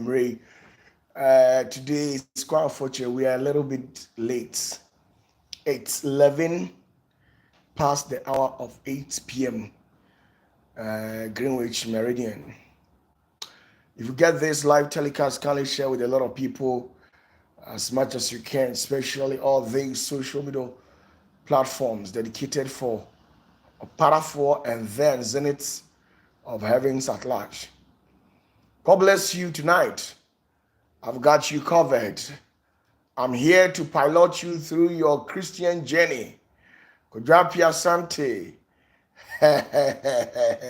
Anumre. Today is quite unfortunate. We are a little bit late. It's 11 past the hour of 8 p.m. Greenwich Meridian. If you get this live telecast, kindly share with a lot of people as much as you can, especially all these social media platforms dedicated for OPATAFUOR and then Zenith of Heavens at large. God bless you tonight. I've got you covered. I'm here to pilot you through your Christian journey. Kodwapia Sante.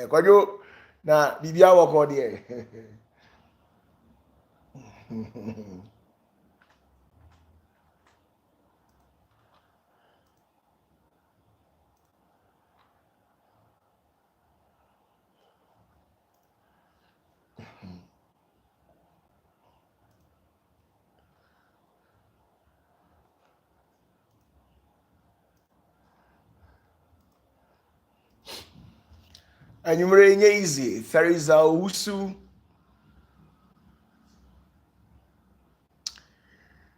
Kodwo na bibia woko de. Anumere nye easy. Theresa Usu.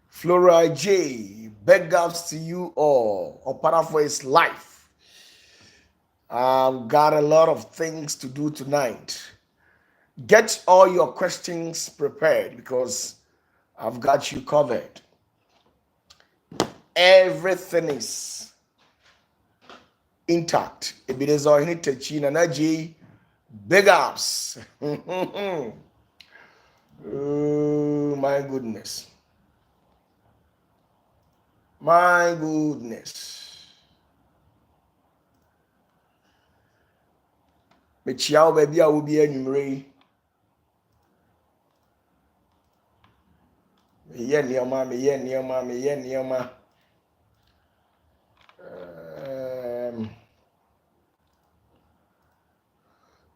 Flora J. Big ups to you all. OPATAFUOR is life. I've got a lot of things to do tonight. Get all your questions prepared because I've got you covered. Everything is intact. Ebenezer Hinitachi Nanaji. Big ups. Oh, my goodness. My goodness. Mechiao baby I will be anumere. Me nioma.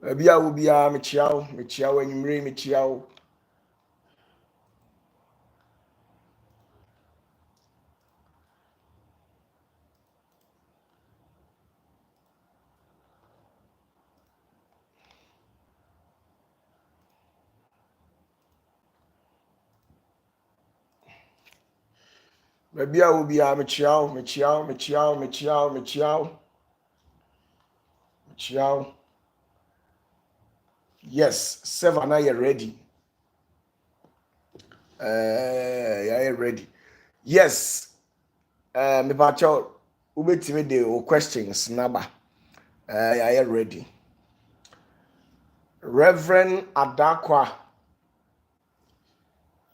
Baby I will be mechiao anumere mechiao. Baby I will be mechiao. Yes, 7 are you ready? Are you ready? Yes. Me pacho ubetime the questions naba. Are you ready? Reverend Adakwa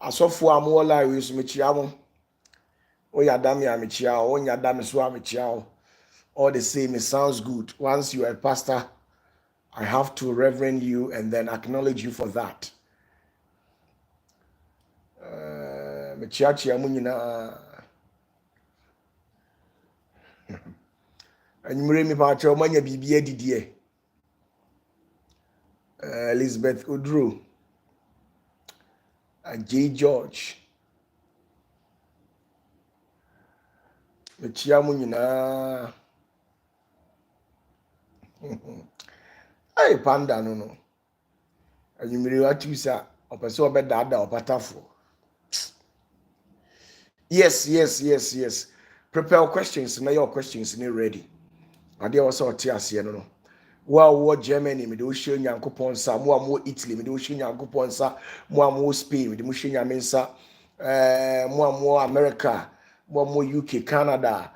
Asofo amola wisu mechiamo. Oyadami amichiao, onyadami so amichiao. All the same, it sounds good. Once you are a pastor, I have to reverend you and then acknowledge you for that. Mechiachi amunyina. Anumere mi pacho manya bibie didie. Elizabeth Udru. J. George. Mechiamunyina. Hey, panda no. Anumere watusa opeso obedada OPATAFUOR. Yes. Prepare questions. Now your questions are ready. And they also tears here no. Wow, Germany, me do show Yankopon sa, mo Italy, me do show Yankopon sa, mo Spain, me do show Yamensa, mo America, mo UK, Canada,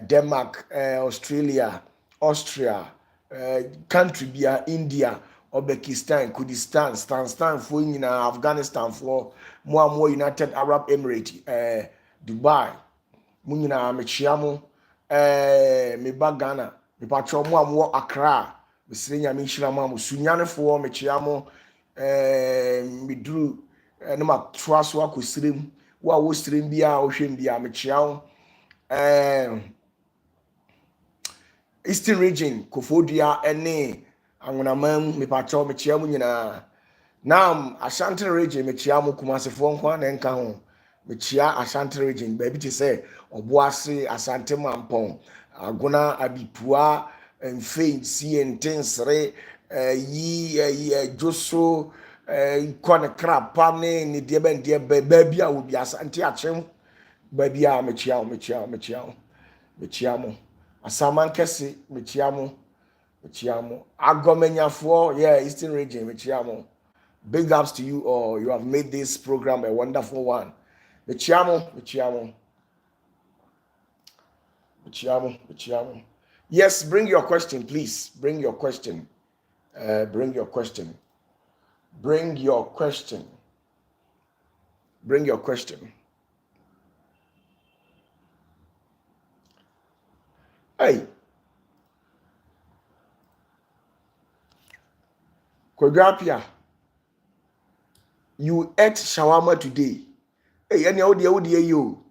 Denmark, Australia, Austria, country bia India, Uzbekistan, Kurdistan, Stan for in Afghanistan for mo United Arab Emirates, Dubai, mo nyina me chiamo, me ba Ghana. Me patro mo Accra, me senya me hira mo sunyane fo me chiamo me duru no ma troaso akosirem wo sirem bia wo hwem bia me chiao Eastern region Kofodia ene anwonamam me patro me chiamo nyina nam Ashanti region me chiamo Kumasefo nkwa na nka ho me chia Ashanti region ba bi te say Obuase Asante Mampong Aguna Abipua and Faint, See and Tensre, Joso, kɔ ne crab pam ne deɛ bɛn deɛ baabi a obi asante akyem baabi a mekyia mo asaman kɛse mekyia mo agɔmenyafoɔ eastern region mekyia mo. Big ups to you all. You have made this program a wonderful one. Mekyia mo. Yes, bring your question, please. Bring your question. Bring your question. Hey, Kwadwapia, you ate shawarma today. Hey, any audio you?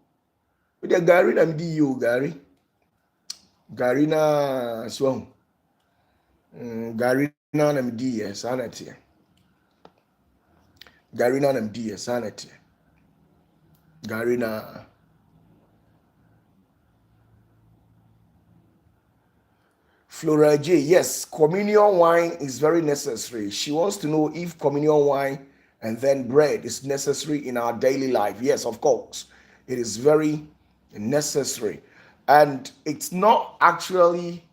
With the Gary and you, Gary. Gary na swung. Gary na MD, sanity. Gary na MD, sanity. Gary na. Flora J, yes, communion wine is very necessary. She wants to know if communion wine and then bread is necessary in our daily life. Yes, of course, it is very necessary. And it's not actually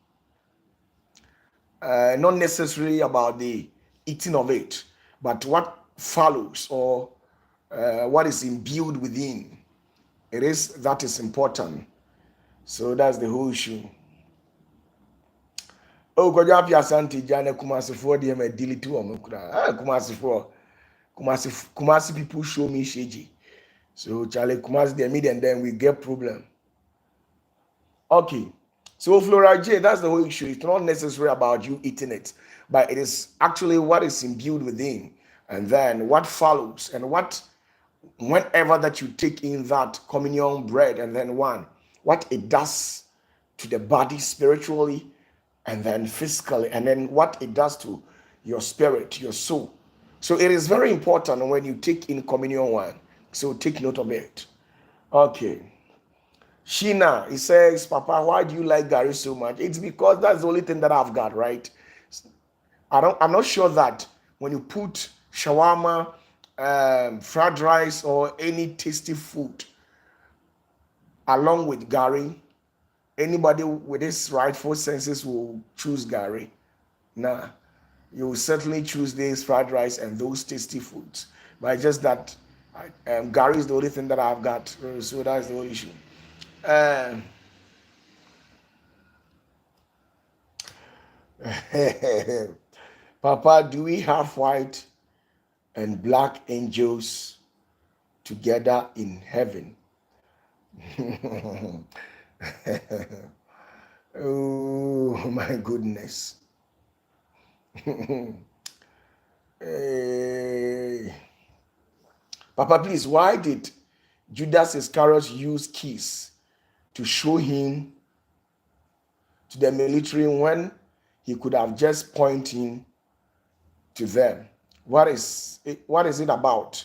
not necessarily about the eating of it, but what follows or what is imbued within. That is important. So that's the whole issue. Oh, Kwadwapia Asante Jana Kumasifoɔ deɛ ma delete wɔn kura. Kumasi people show me shady. So Charlie Kumasi the media and then we get problem. Okay. So Flora J, that's the whole issue. It's not necessarily about you eating it, but it is actually what is imbued within, and then what follows, and whenever that you take in that communion bread, and then what it does to the body spiritually, and then physically, and then what it does to your spirit, your soul. So it is very important when you take in communion wine. So take note of it. Okay. Sheena, he says, Papa, why do you like Gary so much? It's because that's the only thing that I've got, right? I'm not sure that when you put shawarma, fried rice, or any tasty food along with Gary, anybody with his rightful senses will choose Gary. Nah, you will certainly choose this fried rice and those tasty foods. But just that Gary is the only thing that I've got, so that's the only issue. Papa, do we have white and black angels together in heaven? Oh my goodness. Papa, please, why did Judas Iscariot use keys to show him to the military when he could have just pointed to them? What is it about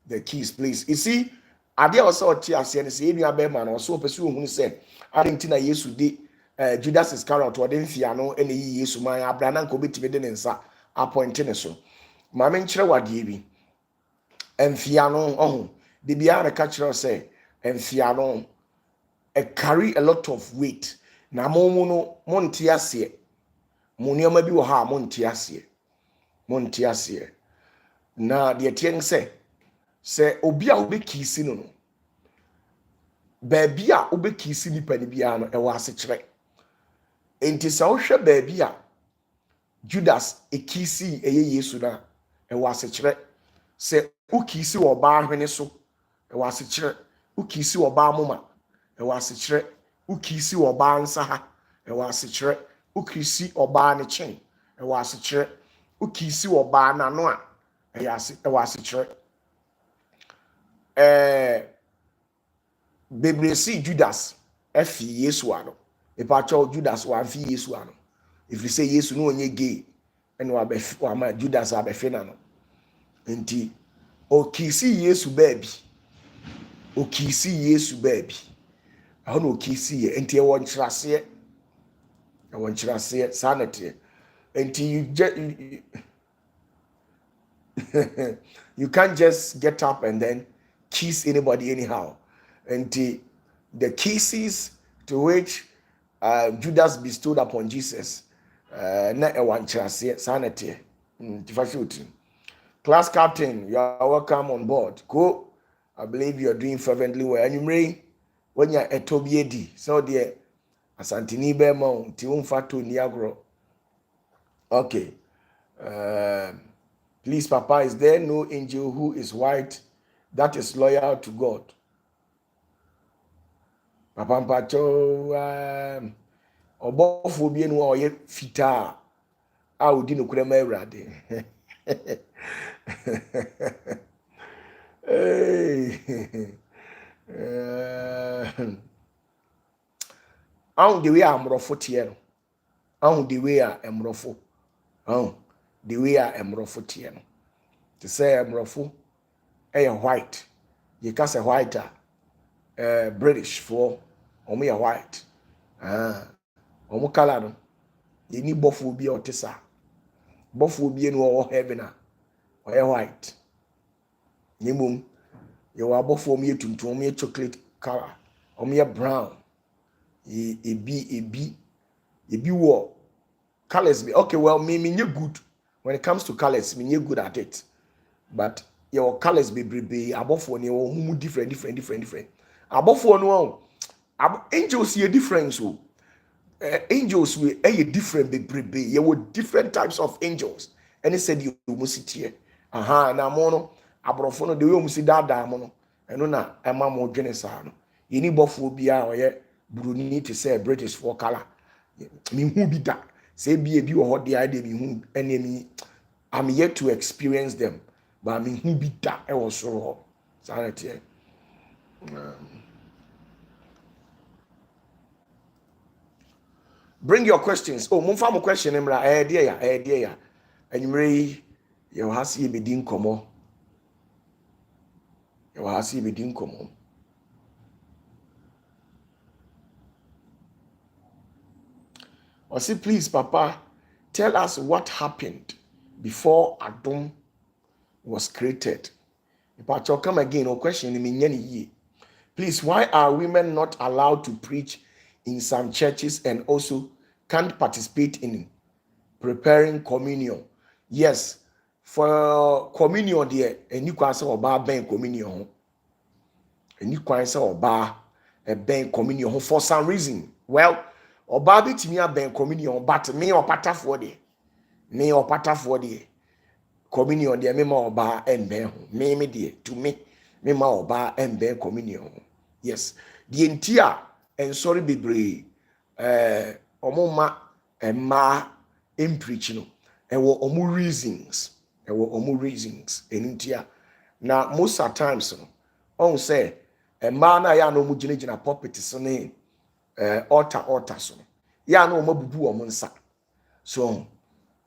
the keys, please? You see, Ade also tears and say you are man also pursue who said Argentina Yesu de Judas Iscariot or den fiano any Yesu man Abraham ko betime de nsa appointing so. Ma me nkyere wade bi. Emfiano oh the bia na catch say emfiano carry a lot of weight. Na mo no monte ase. Mo nioma bi wo ha monte ase. Monte ase. Na de tie say obi a obekisi no baabi a obekisi nipa ni bia no ɛwɔ ase kyerɛ. Enti sa wohwɛ baabi a Judas ekisi eye Yesu na ɛwɔ ase kyerɛ. Sɛ ukisi wɔ ba hwene so ɛwɔ ase kyerɛ. Ukisi wɔ ba moma ɛwɔ ase kyerɛ. Ukisi wɔ ba nsa ha ɛwɔ ase kyerɛ. Ukisi ɔba ne kyen ɛwɔ ase kyerɛ. Ukisi wɔ ba n'ano a ɛwɔ ase kyerɛ. Bebresi Judas efi Yesu ano. Epacho Judas wa fi Yesu ano. If you say Yesu no onye gay and wa ma Judas abefe na no. Enti okisi Yesu baby. Okisi Yesu baby. Aho no okisi ye enti e won kyerase. E won kyerase sanity. Enti You can't just get up and then kiss anybody anyhow. And the kisses to which Judas bestowed upon Jesus, na one chance, sanity. Class captain, you are welcome on board. Go. I believe you are doing fervently well. And you may, when you are a Tobiedi, so dear, Asantini Bemo, Tiumfato Niagro. Okay. Please, Papa, is there no angel who is white that is loyal to God? Papa Mpacho, Obofo bi enu oye fita a odi no kura ma Awurade. Ahun the way amrofo tie no. Ahun the way a emrofo. Ahun the way a emrofo tie no. To say emrofo white. You can say white British for omo white. Omo color no. You need bofo bi otisa. Bofo bi enu o heaven a white. Nimum you are bofo me tuntum me chocolate color. Omo brown. Ebi wo colors be okay. Well, me good when it comes to colors. Me good at it, but your colors be above ni o different. Above no, angels here different so. Angels we different be you with different types of angels. And he said you must sit here. Na mono abrofo no de we must dada mono. Eno na ema mo dwene sa no. Ye ni bofo bia oye Bruni to say British for color. Me who be that? Say be a view or the idea me who enemy. I'm yet to experience them, but I mean who be that? I was so sanity. Bring your questions. Oh, mumfa mo question emra. Dear ya. And you may you has see be din komo. You has see be din komo. Or say, please, Papa, tell us what happened before Adam was created. But you'll come again, or question me. Please, why are women not allowed to preach in some churches and also can't participate in preparing communion? Yes, for communion there, and you can say about ben communion. And you can say about a ben communion for some reason. Well, Oba bitimi aben communion, but me OPATAFUOR de. Me OPATAFUOR de. Communion de me ma oba emben. Me de to me ma oba emben communion. Yes. The entire and sorry bebre omoma emma preach no. Ewo omu reasons. Enuntia. Now most of times no, on say emma na ya no mu gina pulpit so ne altar so ya na omabubu o nsa so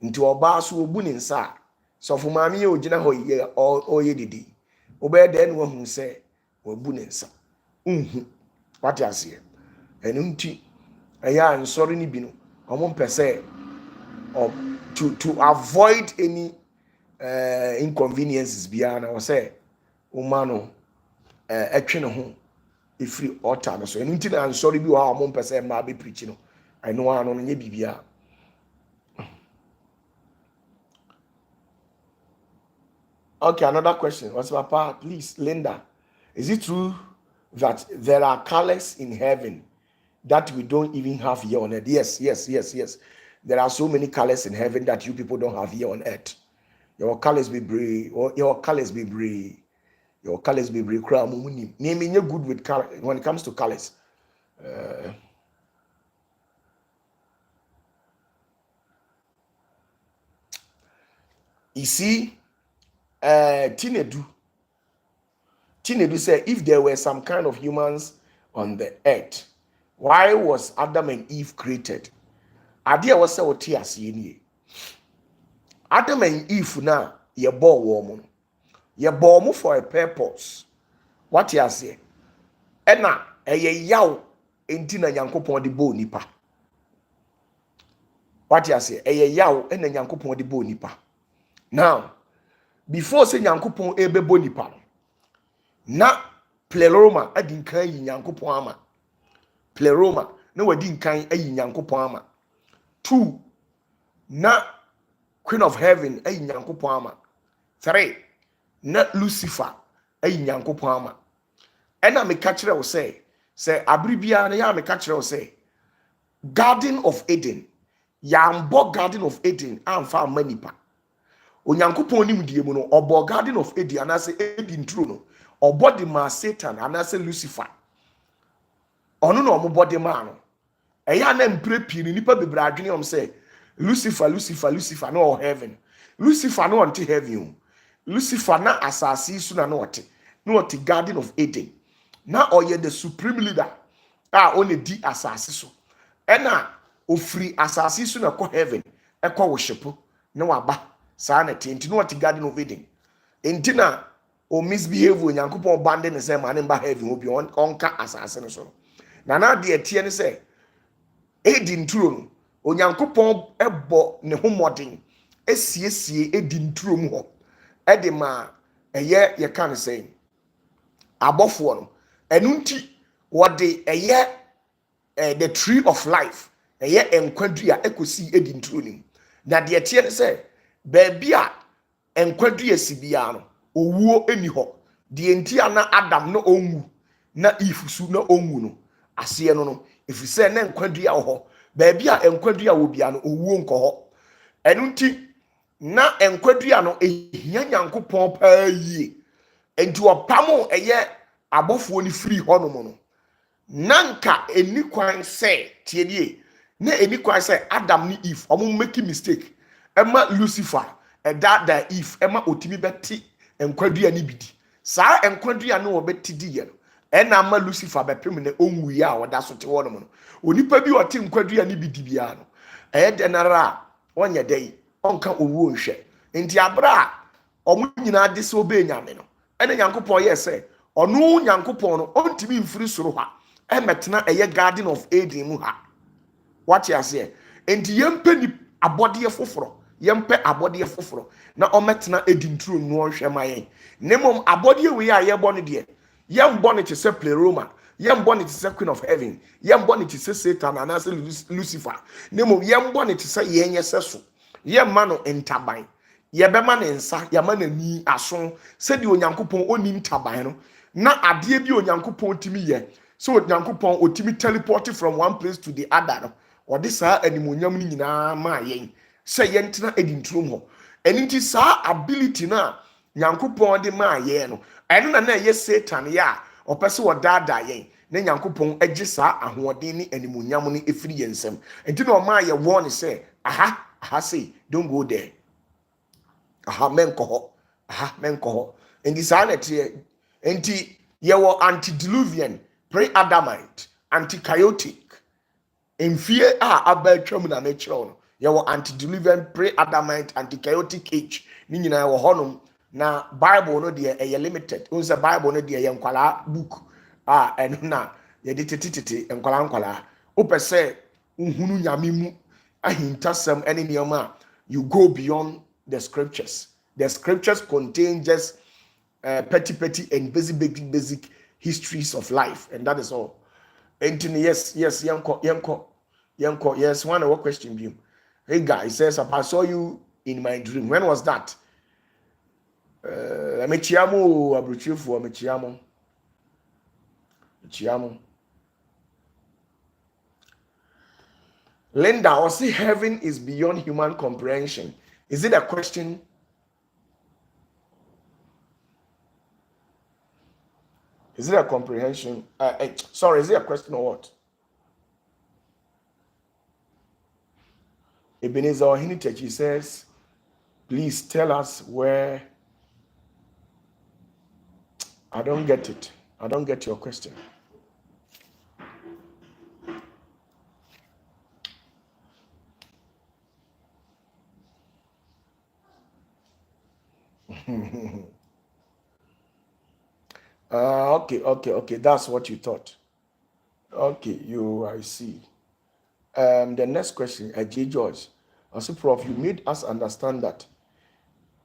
nti oba so obu ne nsa so fo maami ye ogina ho ye oye didi obe de no hu se obu ne nsa what you say enu nti ya nsori ni bi no omo mpese to avoid any inconveniences bia na o say o ma no etwe ne ho free altar no so enu nti na sorry bi wa mo mpese ma be preach no I know ano nye bibia. Okay, another question. What's Papa? Please, Linda, is it true that there are colors in heaven that we don't even have here on earth? Yes. There are so many colors in heaven that you people don't have here on earth. Your colors be brave, or your colors be brave. Your colors be brave. Naming you good with color when it comes to colors. You see, Tinedu said, if there were some kind of humans on the earth, why was Adam and Eve created? Adia was so tears ye. Adam and Eve now, ye bore woman. Ye bore for a purpose. What you say? Ena, yaw, entina yankopon de bo nipa. What you say? Yaw, ena yankopon de bo nipa. Now, before say nyankopon ebebo nipa no na pleroma adi nkan yi nyankopon ama pleroma na wadi nkan ayi nyankopon ama 2 na queen of heaven ayi nyankopon ama 3 na lucifer ayi nyankopon ama ena me ka kire wo say abribia na ya me ka kire wo say garden of eden yambo garden of eden amfa manipa onyankopon nim die mu no obo garden of eden anase eden true no obo de ma satan anase lucifer ono no omo body ma no eya na mpre pii ni nipa bebra adwene om say lucifer no heaven lucifer no on heaven lucifer na asase su na no te garden of eden na oye the supreme leader one di asase so ena ofri asase su na ko heaven ekọ worship na waba saa na tenti no te garden of eden enti na o misbehave onyankopon bande ne say ma ne mba heaven obi onka asase no so na de etie ne say eden turo no onyankopon ebo ne homoden esiesie eden turo mu ho ede ma eye ye kan say abofo no enunti wode eye the tree of life eye enkwadua ekosi edi nturo nim na de tie ne say baabi a enkwadua sibia no owuo eni ho de entia na adam no onwu na ifusu na onwu no ase no efise na enkwadua ho baabi a enkwadua wo bia no owuo nko ho enunti na enkwadua no ehia nyankopon paa yie enti opamo eye abofo ni free hono no nanka eni kwan say tiedie na eni kwan say adam ni eve omo make mistake ema lucifer da eve ema otimi beti enkwadua ni bidi saa enkwadua no obeti di ye no ena ma lucifer bepem ne onwuye a woda so te wono no onipa bi ote enkwadua ni bidi bia no denara onye dei onka owuo nhwe enti abra omo nyina de se obe nyame no ene nyankopon ye say onu nyankopon no ontimi mfiri soro ha emetena eye garden of eden mu ha what you say enti yempe ni abode foforo yempe abode foforo na ometena eden true no hwe mayen nemom abode we a yebo no de yembo ne se pleroma yembo ne se queen of heaven yembo ne se satan anase lucifer nemom yembo ne se yenye seso yemma no entaban yebema ne nsa yama na ni aso se di onyankopon oni ntaban no na ade bi onyankopon timi ye so onyankopon otimi teleport from one place to the other no odi saa animonyam ni nyina ma yen se yentena edintrum ho eninti saa ability na nyankopon de ma yen no eno na ye satan ya opese wodada yen na nyankopon agi saa ahoɔden ni animonyam ni efiri yensem enti na o ma ye warn say aha say don't go there menko ho enti saa na tie enti yewo antediluvian pre-Adamite anti-chaotic enfie abatwam na mechiro no yewo antediluvian pre-Adamite anti-chaotic age ni nyina wo honom na bible no de eye limited unse bible no de eye nkwala book eno na ye de tititi nkwala opese nhunu nyame mu ahintasem ene nioma you go beyond the scriptures. The scriptures contain just petty and basic histories of life, and that is all. And yes, yanko. Yes, one more question view. Hey guy says, I saw you in my dream. When was that? Mechiamo abruchifu mechiamo. Linda, or say heaven is beyond human comprehension. Is it a question? Is it a comprehension? Sorry, is it a question or what? Ebenezer Ohinitechi says, please tell us where. I don't get it. I don't get your question. Okay. That's what you thought. Okay, I see. The next question, J. George. Also, Prof, you made us understand that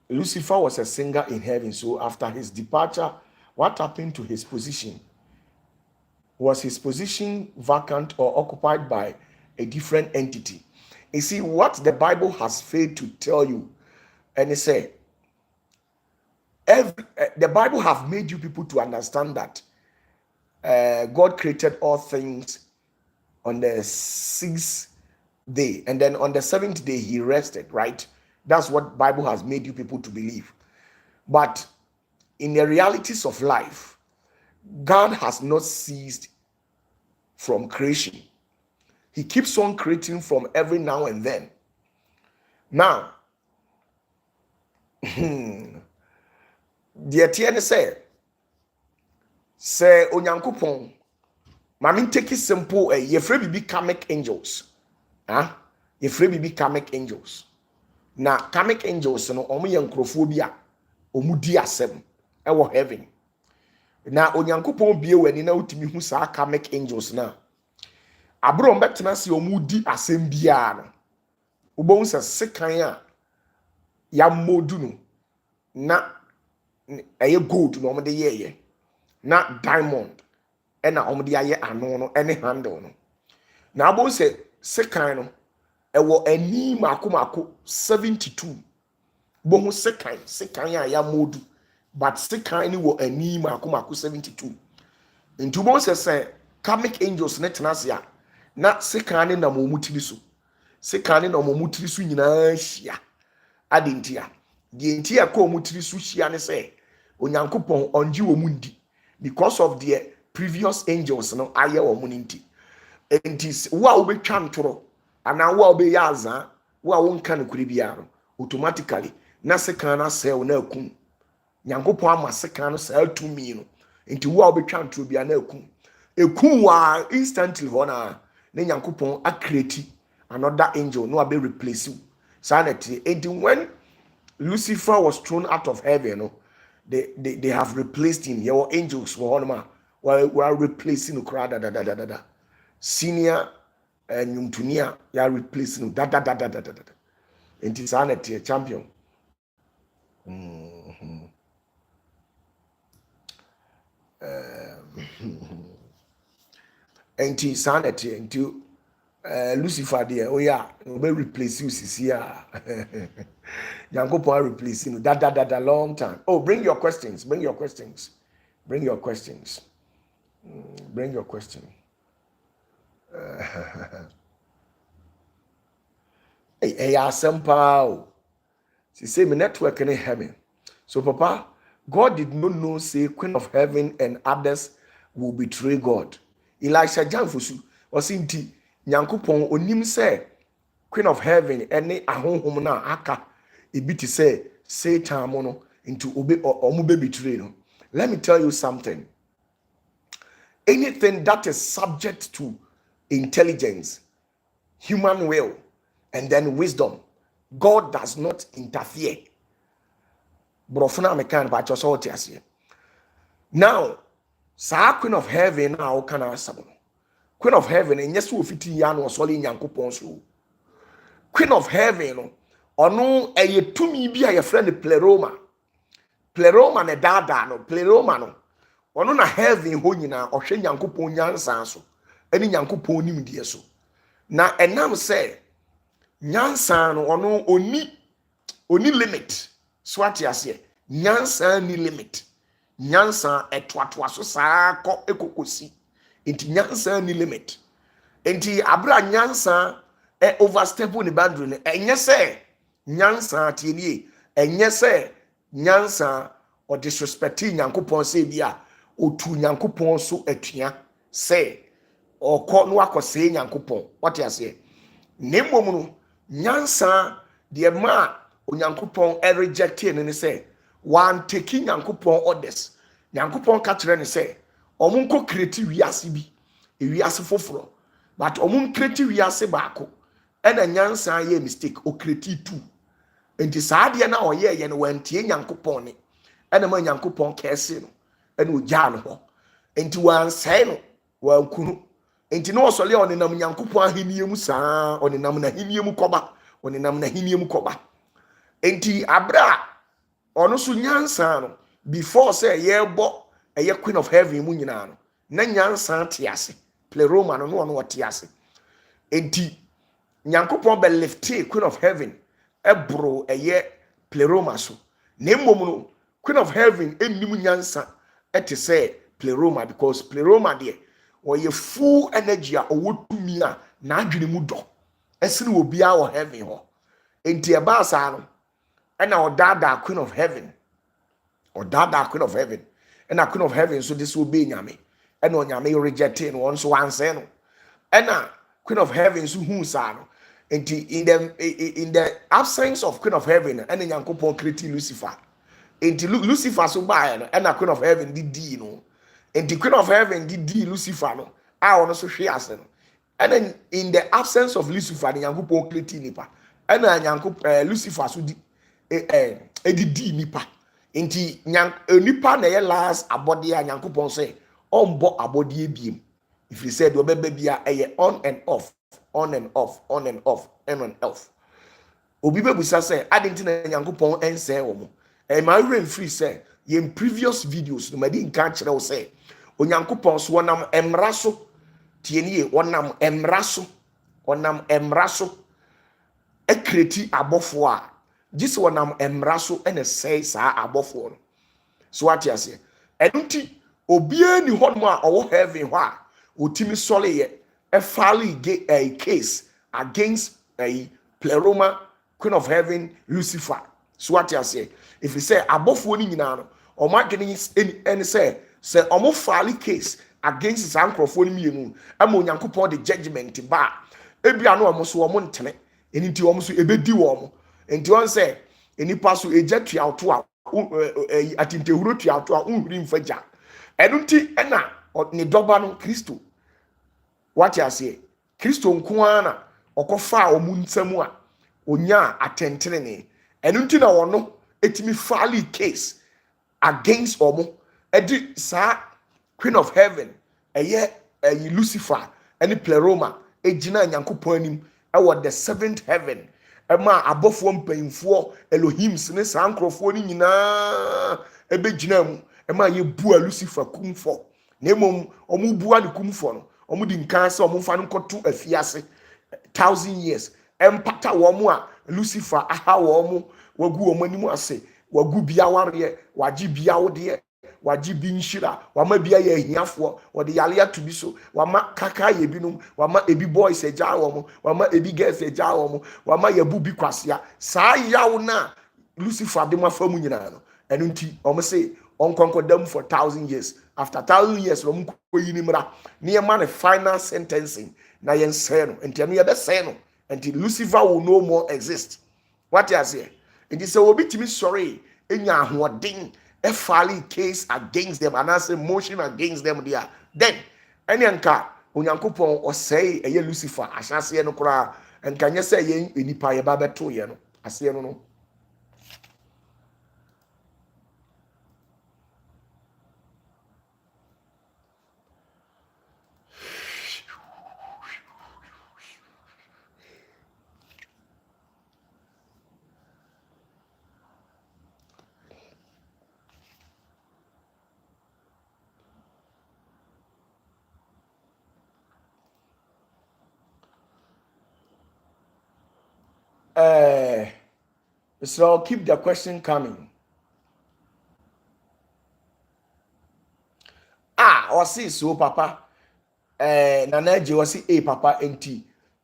Lucifer was a singer in heaven. So after his departure, what happened to his position? Was his position vacant or occupied by a different entity? You see, what the Bible has failed to tell you, and it say, the Bible have made you people to understand that God created all things on the 6th day, and then on the 7th day he rested, right? That's what Bible has made you people to believe. But in the realities of life, God has not ceased from creation. He keeps on creating from every now and then. Now, the Etienne say Onyankopon, mami take it simple, ye free be karmic angels. Ye free be karmic angels. Na karmic angels no omo ye nkrofo bi a omu di asem e wo heaven. Na Onyankopon bie wani na utimi hu saa karmic angels na. Abro mbetena se omu di asem bia no. Ubon se sekan a ya modu no na eye gold no omo de ye na diamond e na omo de aye ano no ene handle no. Na abon se sekan no ewo ani mako 72. Bohu sekan ya ya modu, but sekan ni wo ani mako 72. Nti bon se karmic angels ne tenase na sekan ni na mo mutiri so. Sekan ni na mo mutiri so nyina hia. Adentia. Die ntia ko mutiri so hia ne se Onyankopon onji wo mundi because of the previous angels no aye wo muninti. Enti wo a wo betwa ntoro ana wo a wo be yaza wo a wonka ne kuri biaro automatically na sekan na se wo na akum. Nyankopon ama sekan no sa atumi no. Enti wo a wo betwa ntoro bia na akum. Ekum wa instantly hona na Nyankopon a create another angel no be replace you. Sanity. And when Lucifer was thrown out of heaven, no, they have replaced him. Your angels were replacing the crowd. Senior and Yumtunia, you are replacing and insanity champion. And insanity into Lucifer there, oh yeah, we replace you, Sisia. Yankopon replace you. That long time. Oh, bring your questions. Bring your questions. Bring your questions. Bring your question. Hey, Asampa. She say, my network in heaven. So, Papa, God did not know, say, Queen of Heaven and others will betray God. Elisha Janfusu was in tea. Nyankopon onim say Queen of Heaven ene ahonhom na aka ebiti say Satan mo no into obe omo be betray no. Let me tell you something. Anything that is subject to intelligence, human will, and then wisdom, God does not interfere. Brofuna mekan ba choso tiase. Now, sa Queen of Heaven now can answer. Queen of Heaven, and yes, 50 years was only Yankopon so. Queen of Heaven, or no, a to me be a friend Pleroma. Pleroma ne dada no, Pleroma no. Or no, a heaven honina, or Shen Yankopon Yansanso, any Yankopon nim dear so. Now, and now say, Yansan or no, only limit. Swatias, Yansan ni limit. Yansan et what so sa ko ekokosi. Inti nyansa ni limit. Inti abra nyansa overstep ni boundary. Enye se nyansa tienie. Enye se nyansa or disrespecting Nyankopon se bia otu Nyankopon so atua se or ko no akose Nyankopon. What you say? Nemo no nyansa de ma Onyankopon rejected ni say one taking Nyankopon orders. Nyankopon ka kire ni say omunko kreti wiase bi wiase foforo but omun kreti wiase baako ena nyansa ye mistake o kreti two enti saade na oye ye no wantie Nyankopon ne ena ma Nyankopon kese no ena ogya no ho enti wansai no wankunu enti no osole onenam Nyankopon ahenie mu saa onenam na ahenie mu koba onenam na ahenie mu koba enti abra ono so nyansa no before say yebo eye queen of heaven mu nyina no na nyansa te ase pleroma no no ono te ase enti nyankopon be lifte queen of heaven ebro eye pleroma so na mmom no queen of heaven ennim nyansa ete say pleroma because pleroma de or ye full energy a owotumi a na adwene mu do esene obi a wo heaven ho enti e ba sa no and our dada queen of heaven or dada queen of heaven and a queen of heaven so this will be nyame and on nyame rejecting one so answer no and a queen of heaven so who sa no enti in the absence of queen of heaven and nyankopon create Lucifer enti Lucifer so by no and a queen of heaven di no enti queen of heaven di Lucifer no a ono so hwe ase no and then in the absence of Lucifer nyankopon create nipa and a nyankopon Lucifer so di edidi nipa enti nipa na ye last abode a nyankopon say ombo abode biem if he said obeba bia eye on and off on and off on and off on and off obi bebusa say adenti na nyankopon ense wo mo my rain free say in previous videos no madi nka kire wo say onyankopon so wonam emra so tienie wonam emra so ekreti abofo a gisi wonam emra so ene say saa abofo no so what you say enti obie ni hodmo a owo heaven ho a otimi sole ye e file a case against a pleroma queen of heaven Lucifer so what you say if you say abofo ni nyina no o ma gene any say omo file case against sankrofo ni mienu ama onyankopon the judgment ba ebia no omo so omo ntene enti omo so ebedi wo omo enti on say enipa so eja tuato a atintehuro tuato a unhuri mfaja enunti ena ni doba no Kristo what you say Kristo nko na okofa omu ntamu a onya atentene ne enunti na wono etimi file case against omo edi sa queen of heaven eye Lucifer eni pleroma ejina nyankopon anim e the seventh heaven ema abofo mpanyimfo Elohims ne sankrofo ni nyina ebegyina mu ema ye bua Lucifer kumfo na emom omu bua ne kumfo no omu di nkan se omu fa no koto afiase 1000 years empata wo mu a Lucifer aha wo mu wagu wo manimu ase wagu bia ware wagi bia wo de wagi bi nshira wama bia ye hiafo wode yale atobi so wama kaka ye binum wama ebi boys eja wo mo wama ebi girls eja wo mo wama yabu bi kwasia saa yawo na Lucifer de mafa mu nyina no enu nti omo say onkonkodam for 1000 years after 1000 years rom koyi ni mra ne ye man final sentencing na yen say no enti no ye be say no enti Lucifer will no more exist what you say it is obi timi sorry enya ahoden a filing case against them and as a motion against them there then any anka onyankopon o say eye Lucifer asase no kura enka nye say ye enipa ye ba beto ye no ase no so I'll keep the question coming. Or see so papa Nanaji or see papa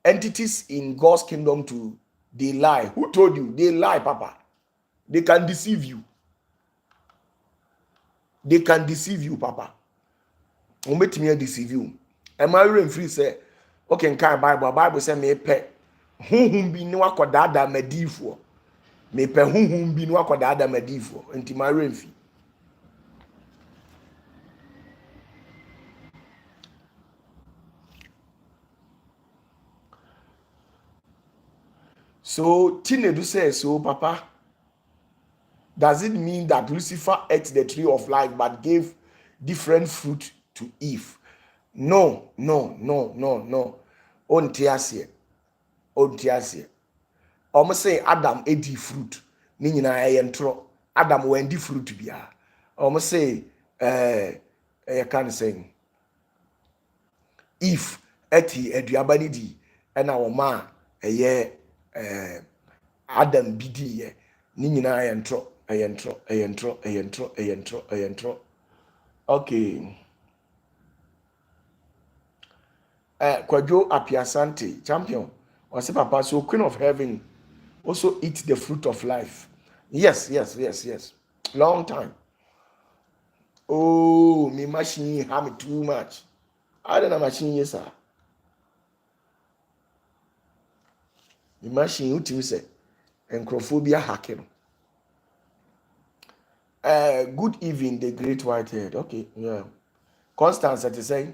entities in God's kingdom to they lie. Who told you? They lie, papa. They can deceive you. They can deceive you, papa. Let me deceive you. Am I reading free say okay in Bible say me pe huhum bi ni wakodada madifo. Me pe huhum bi ni wakodada madifo. Enti my reading free. So Tinedu says so papa. Does it mean that Lucifer ate the tree of life but gave different fruit to Eve? No. Ontiasie. Almost say Adam ate fruit. Ni nyina eye ntro. Adam wendi fruit bia. Almost say you can say if eti aduaba ni di na wo ma Adam bidi ye ni nyina yentro. Okay. Kwadwo Apiasante champion was say papa so queen of heaven also eat the fruit of life. Yes. Long time. Oh, me machine have me too much. I don't know machine yes sir. Me machine utim say encrophobia hacking. Good evening, the great whitehead. Okay, yeah. Constance is saying,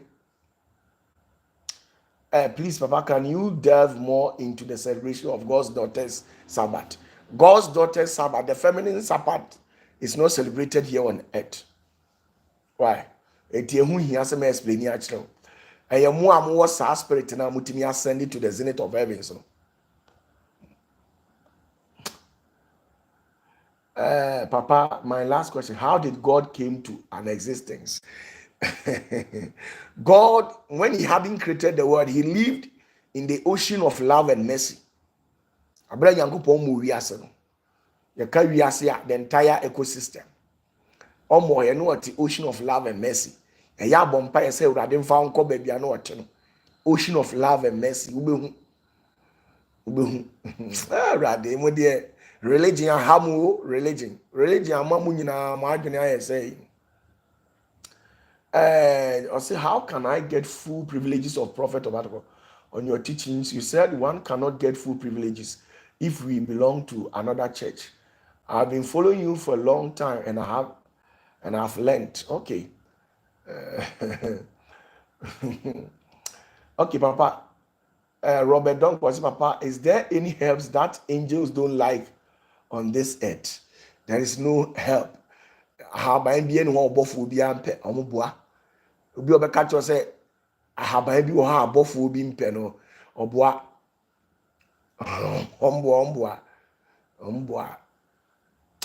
please, Papa, can you delve more into the celebration of God's daughter's Sabbath? God's daughter's Sabbath, the feminine Sabbath, is not celebrated here on earth. Why? Eti ehu hia se me explain ya kire. Eye mu am wo sa spirit na mutimi ascend it to the zenith of heaven so. Papa, my last question, how did God came to an existence? God, when he hadn't created the world, he lived in the ocean of love and mercy. Abra Yankopon mu wiase no. Ye ka wiase a the entire ecosystem. Omo ye no at the ocean of love and mercy. E ya bompa ye say urade mfa nko ba bia no ote no. Ocean of love and mercy. Ubehu. Urade mo de religion hamu religion amamu nyina ma adwene aye say. I say, how can I get full privileges of prophet of God? On your teachings, you said one cannot get full privileges if we belong to another church. I've been following you for a long time, and I've learned. Okay, okay, Papa. Robert Donk was Papa. Is there any helps that angels don't like on this earth? There is no help. Ahaban bi ene ho obofo bi ampe omoboa obi obeka cho say ahaban bi wo ha abofo bi mpe no oboa omboa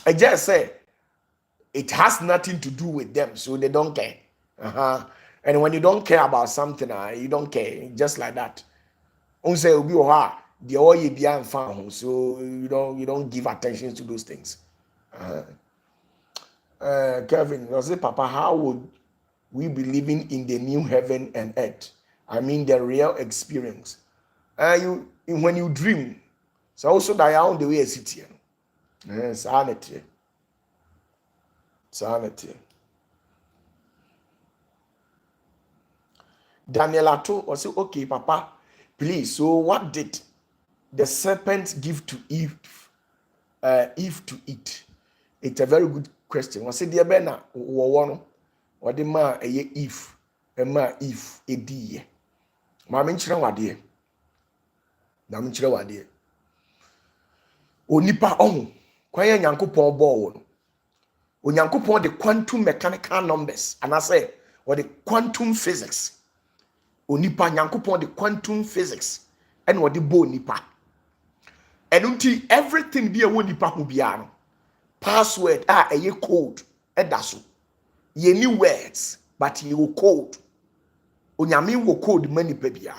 I just say it has nothing to do with them, so they don't care. And when you don't care about something, you don't care, just like that. On say obi wo ha de o ye bia mfa ho, so you don't give attention to those things. Kevin, you say, Papa, how would we be living in the new heaven and earth? I mean, the real experience. When you dream, so also that on the way I sit here. Sanity. Daniel Ato or say, okay, Papa, please. So, what did the serpent give to Eve to eat? It's a very good question. Was it the Bena or one or the ma a if a ma if a dear? Maminchra wadi. Naminchra wadi. Onipa on Quaya Yankupon ball. When Yankupon the quantum mechanical numbers, and I say, or the quantum physics. Onipa Yankupon the quantum physics, and what the bo nipa. And until everything be a wonipa hubiano. Password a ye code edaso ye new words but ye will code onyame will code many pebia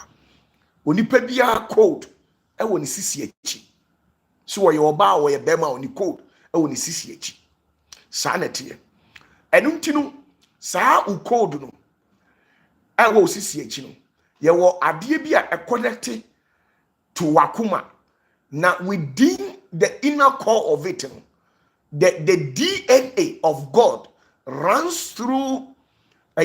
onipa bia code e woni sisi echi so ye oba wo ye bema oni code e woni sisi echi sanity enu ntinu saa u code no e wo sisi echi no ye wo ade bia e connect to wakuma na within the inner core of it no, the DNA of God runs through the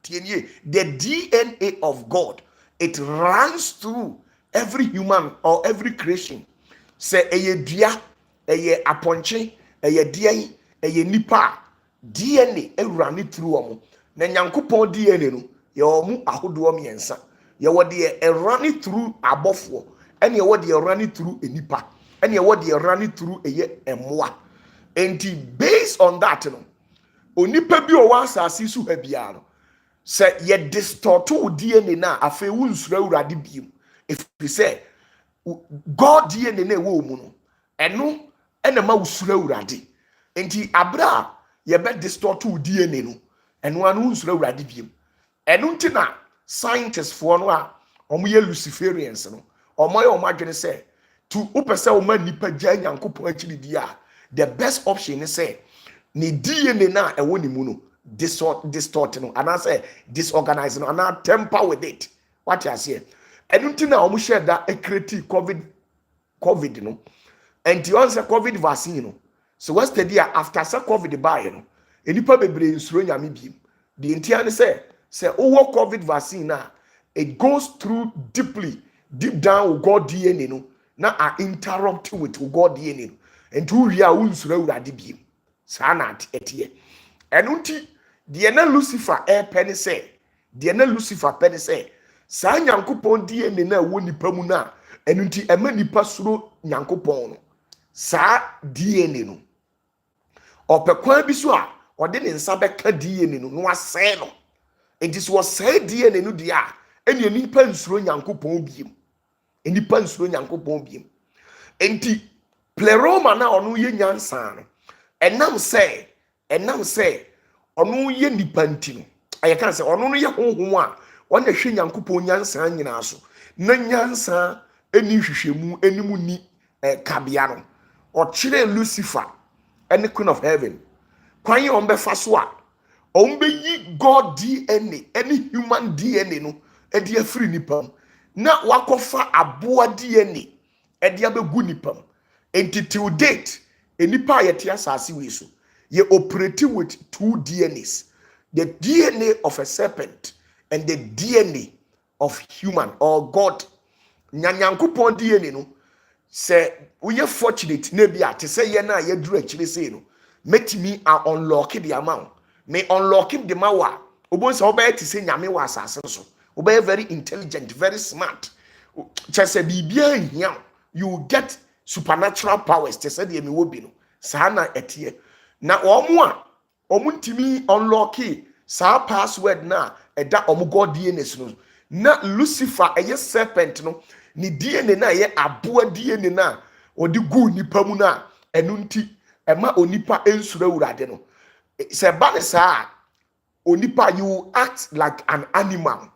DNA of God, it runs through every human or every creation. Say eye dua, eye aponche, eye dia, eye nipa, DNA e run it through omo. Na Nyankopon DNA no, ye omo ahodo miensa. Ye wode e run it through abofo, and ye wode e run it through enipa. And you what you run it through a moi. And based on that, no, onipa bi o wan asase su ha bia no. Say ye distort to DNA na afa wunsura urade biom. If you say God DNA na wo mu no, eno ena ma usura urade enti abra ye be distort to DNA no eno anu usura urade biem eno nti na scientists for no a omo ye luciferians no omo ye omo adwene say to upese omo nipa gya nyankopon akiri di a the best option is say ni DNA na ewo ni mu no distort no and I say disorganize no and I temper with it what you say eno nti na omo share that a create covid no and you answer covid vaccine no so what's the idea after say covid buy no enipa bebre nsuro nyame biem the entire say over covid vaccine na it goes through deep down with God DNA no na are interrupt with God DNA no and to ria unsuro urade biem sana etie eno nti the na lucifer penny say the na lucifer penny say sa nyankopon DNA na wo nipa mu na eno nti ema nipa suro nyankopon no sa DNA no opekwan bi so a ode ne nsa beka DNA no no asɛ no enti so wɔsɛ DNA no dia eni nipa nsuro nyankopon biem enipa nsuro nyankopon biem enti pleroma na ɔno ye nyansa no enam sɛ ɔno ye nipa nti no aye kan sɛ ɔno no ye honhom a wɔna hwe nyankopon nyansa nyina so na nyansa eni hwehwemu enimu ni kabia no ɔkyerɛ lucifer and the queen of heaven kwan on be so a on be yi God DNA any human DNA no e de afiri nipam na wakofa aboa DNA e de abegu nipam enti till date enipa yete asase we so ye operate with two DNAs, the DNA of a serpent and the DNA of human or God nyanyankopon DNA no say we are fortunate na bia te say ye na ye duru akire say no metimi a unlock the amount me unlock the mawa obon say obey te say nyame wa asase so obey very intelligent very smart say bibia hia you get supernatural powers te say de me wo bi no sa na etie na omo ntimi unlock sa password na eda omo God DNA no na Lucifer eye serpent no ni DNA na ye aboa DNA na odi gu nipa mu na enu nti ema onipa ensura urade no se ba ne sa onipa you act like an animal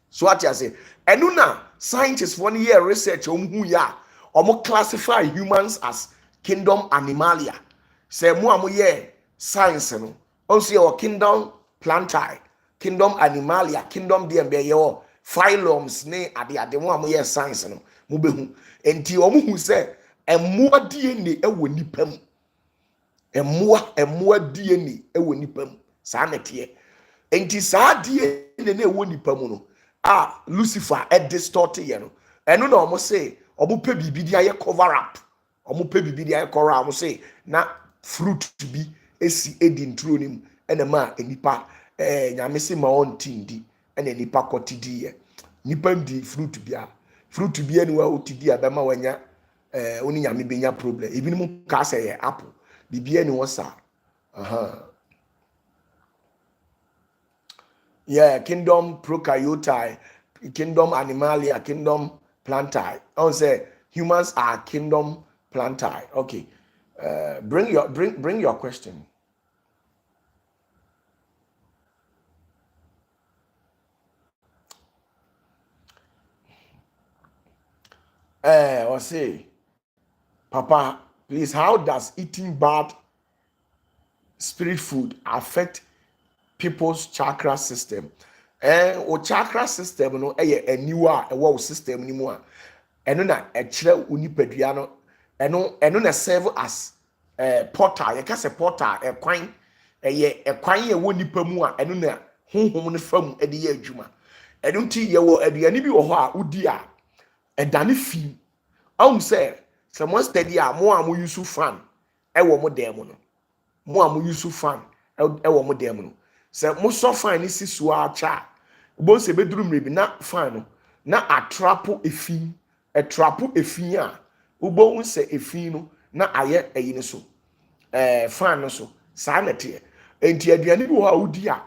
so what you say enu na scientists 1 year research hu ya omo classify humans as kingdom animalia se mu amoye science no also your kingdom plantae kingdom animalia kingdom DMB yo phylums ne ade mo amoye science no mo behu enti omo hu se emmoa DNA ewo nipam emmoa DNA ewo nipam saa nete enti saa DNA na ewo nipam no Lucifer distort ye no eno na omo say omo pe bibi dia ye cover up omo pe bibi dia ye cover omo say na fruit to be esi edi ntro nim ena ma enipa nyame se ma on tindi ena enipa kotidi ye nipa ndi fruit bia ni wa otidi abema wanya oni nyame benya problem ebi mu ka say ye apple bibia ni wosa yeah kingdom prokaryote kingdom animalia kingdom plantae I say humans are kingdom plantae okay bring your question or say Papa, please, how does eating bad spirit food affect people's chakra system? O chakra system no a newer a system ni mo eno na e kire onipadua no eno na serve as portal ye ka se portal ekwan ekwan ye wo nipa mu a eno na honhom ne fam e de ye adwuma eno nti ye wo aduane bi wo ho a udi a edane fi say someone steady mo use fan wo mo dem no mo use fan wo mo dem no se mo so fan ni sisu acha bo se beduru mrebi na fan no na atrapo efin a ubo un se efin no na aye eyi ne so fan no so sa na te enti aduane bi wo ha udi a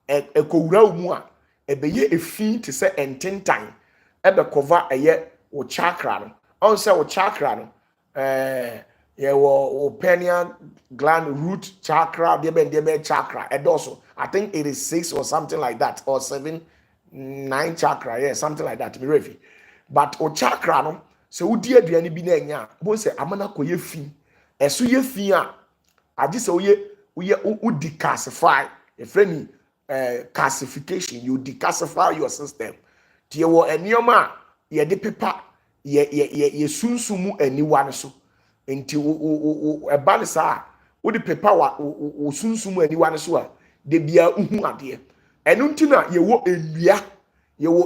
ekowura mu a ebeye efin te se ententan ebe cover eye wo chakra no on say wo chakra no Your pineal gland, root chakra, debe chakra, and also I think it is 6 or something like that, or 7, 9 chakra, yeah, something like that. But o chakra no, so udi aduane bi na enya, bo se amana koye fi. Eso ye fi a, agi se oye decalcify, a friend calcification, you decalcify your system. Tie wo enioma ye de pepa ye sunsumu aniwa ne so. Enti eba ne saa wo de pepa wo sunsumu aniwa ne so a de bia uhu ade. Enu nti na ye wo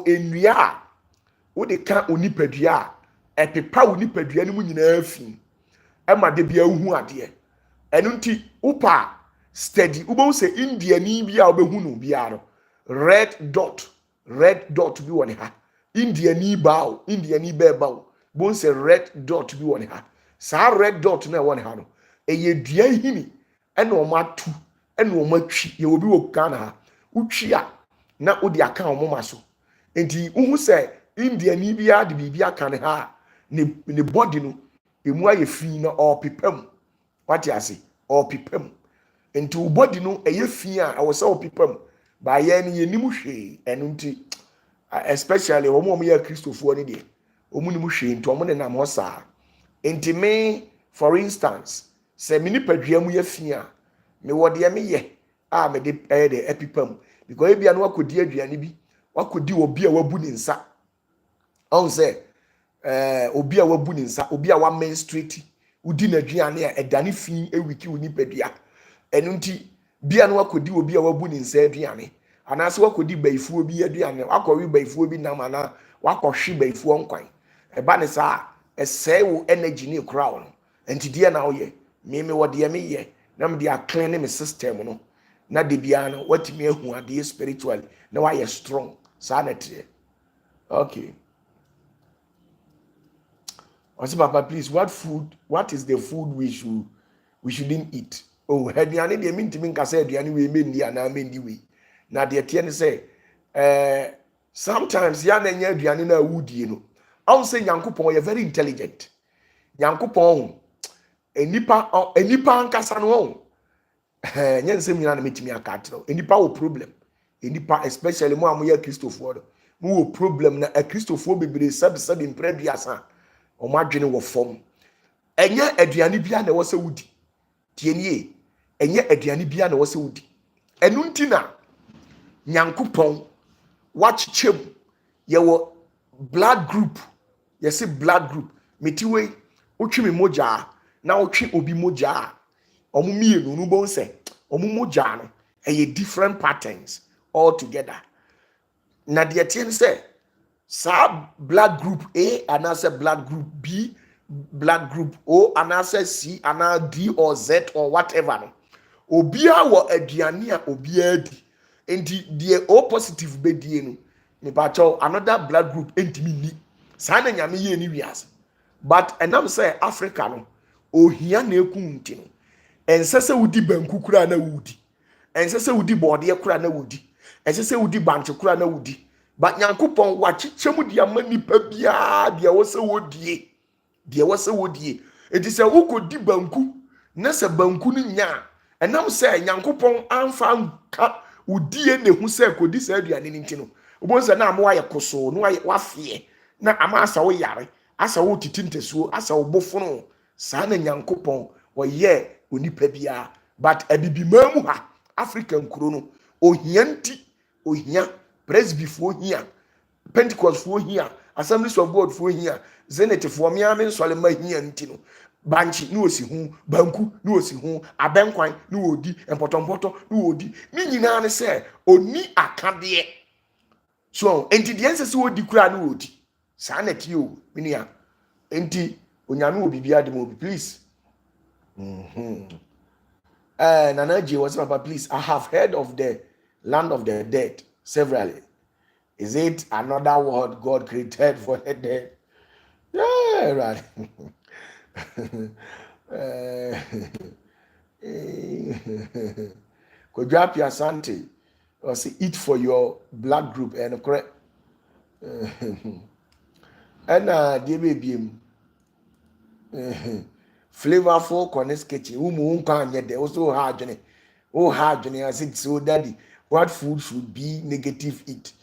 enua a wo de ka onipadua a epepa onipadua ne mu nyina afi. Ema de bia uhu ade. Enu nti upa steady ubo se India ni bia obehu no bia no red dot bi woni ha. India ni beba bon se red dot bi woni ha. Sa red dot na woni ha no eye dua hini ena o matu ena o matwi ye obi wo Ghana ha utwi a na odi aka o moma so enti uhu se India ni bia de bibia kan ha ne body no emu aye fi na o pepam what you say o pepam enti wo body no eye fi a wo se o pepam ba ye ni yenim hwe enu nti especially omo ya Christopher ni de omu ni mu hwe nti omo ne nam ho saa enti me for instance se mini padua mu ya fi a me wo de me ye a me de de epipam because ebia no akodi aduane bi wakodi obi a wabu ni nsa on say obi a wabu ni nsa obi a wa menstruate udi na aduane a edane fi ewiki uni padua enu nti bia no akodi obi a wabu ni nsa aduane anase wakodi baifuo bi aduane akɔwe baifuo bi nam ana wakɔhwe baifuo nkwan eba ne saa ɛsɛe wo energy ne kura wo no enti die na woyɛ me wo de me yɛ na me de clean me system no na de bia no watimi ahu ade spiritually na wayɛ strong saa na tie okay Osi Papa, please, what is the food we shouldn't eat? Oh, aduane de mintimi nkasa aduane we mendi ana mendi we. Na de tie ne say sometimes ya na nya aduane na awudie no. I say Nyankopon you very intelligent. Nyankopon enipa nkasa no on. Nya nsem nyina na metimi aka atro. Enipa wo problem. Enipa especially mo amoya Christopher. Mo wo problem na a Christopher bebre sabi mpreduasa. Omo adwene wo fom enye aduane bia na wo se wudi tie nie enye aduane bia na wo se wudi enu ntina Nyankopon wachichem ye wo blood group ye se blood group metiwe otwi me moja na otwi obi moja omo mienu no bon se omo moja no eye different patterns all together na de tie se sa blood group A and answer blood group B, blood group O and answer C and D or Z or whatever. No. Obia wo aduane a obia di. Enti the O positive be die no. Me pacho another blood group entimi ni. Sa na nyame ye ni wiase. But enam say Africa no ohia na eku nti no. Ense se wudi banku kura na wudi. Ense se wudi bode kura na wudi. Ense se wudi banche kura na wudi. But Nyankopon wachichemu dia manipa bia dia wose wodie enti se ukodi banku na se banku ni nya enam se Nyankopon amfa nka udie ne hu se kodi se aduane ni ntino obonse na amwa ye koso no wafie na ama asa wo yare asa wo titintesuo asa wo bofono saa na Nyankopon wo ye onipa bia but abibimamu ha African kuro no ohia Presby for here, Pentecost for here, Assemblies of God for here, Zenith for me, I'm in Solomon here and Tino. Banchi, no si who, Banku, no si who, a banquine, no di, and Potompoto, no di. Meaning, say, o ni a cadie. So, enti the answers would declare no di. Sanet you, Minia. Enti, Unyanu be the movie, please. Nanaji was about, please. I have heard of the land of the dead. Severally. Is it another word God created for the dead? Yeah, right. Could you have your Santi or say eat for your blood group and correct? And dear baby, flavorful corners kitchen. Umu unkanye de also hard journey. Oh hard journey. I said so, Daddy. What food should be negative eat?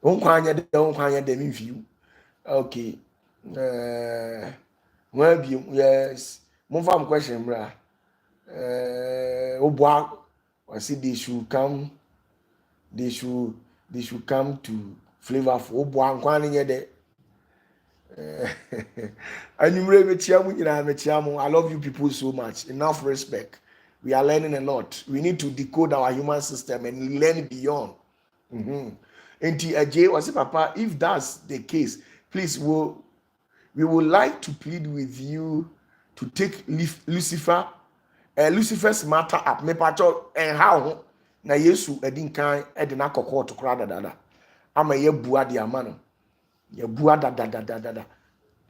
Unkanye de me view. Okay. Well, yes. Move on question, bra. Obwa. I see they should come. They should come to flavorful. Obwa unkanye de. I love you people so much. Enough respect. We are learning a lot. We need to decode our human system and learn beyond. And Ajay was Papa, if that's the case, please, we would like to plead with you to take Lucifer's matter up. Me pacho and how na Yesu edinkan edina kokko to kra dada. Ama ye bua di amano. Ye bua da.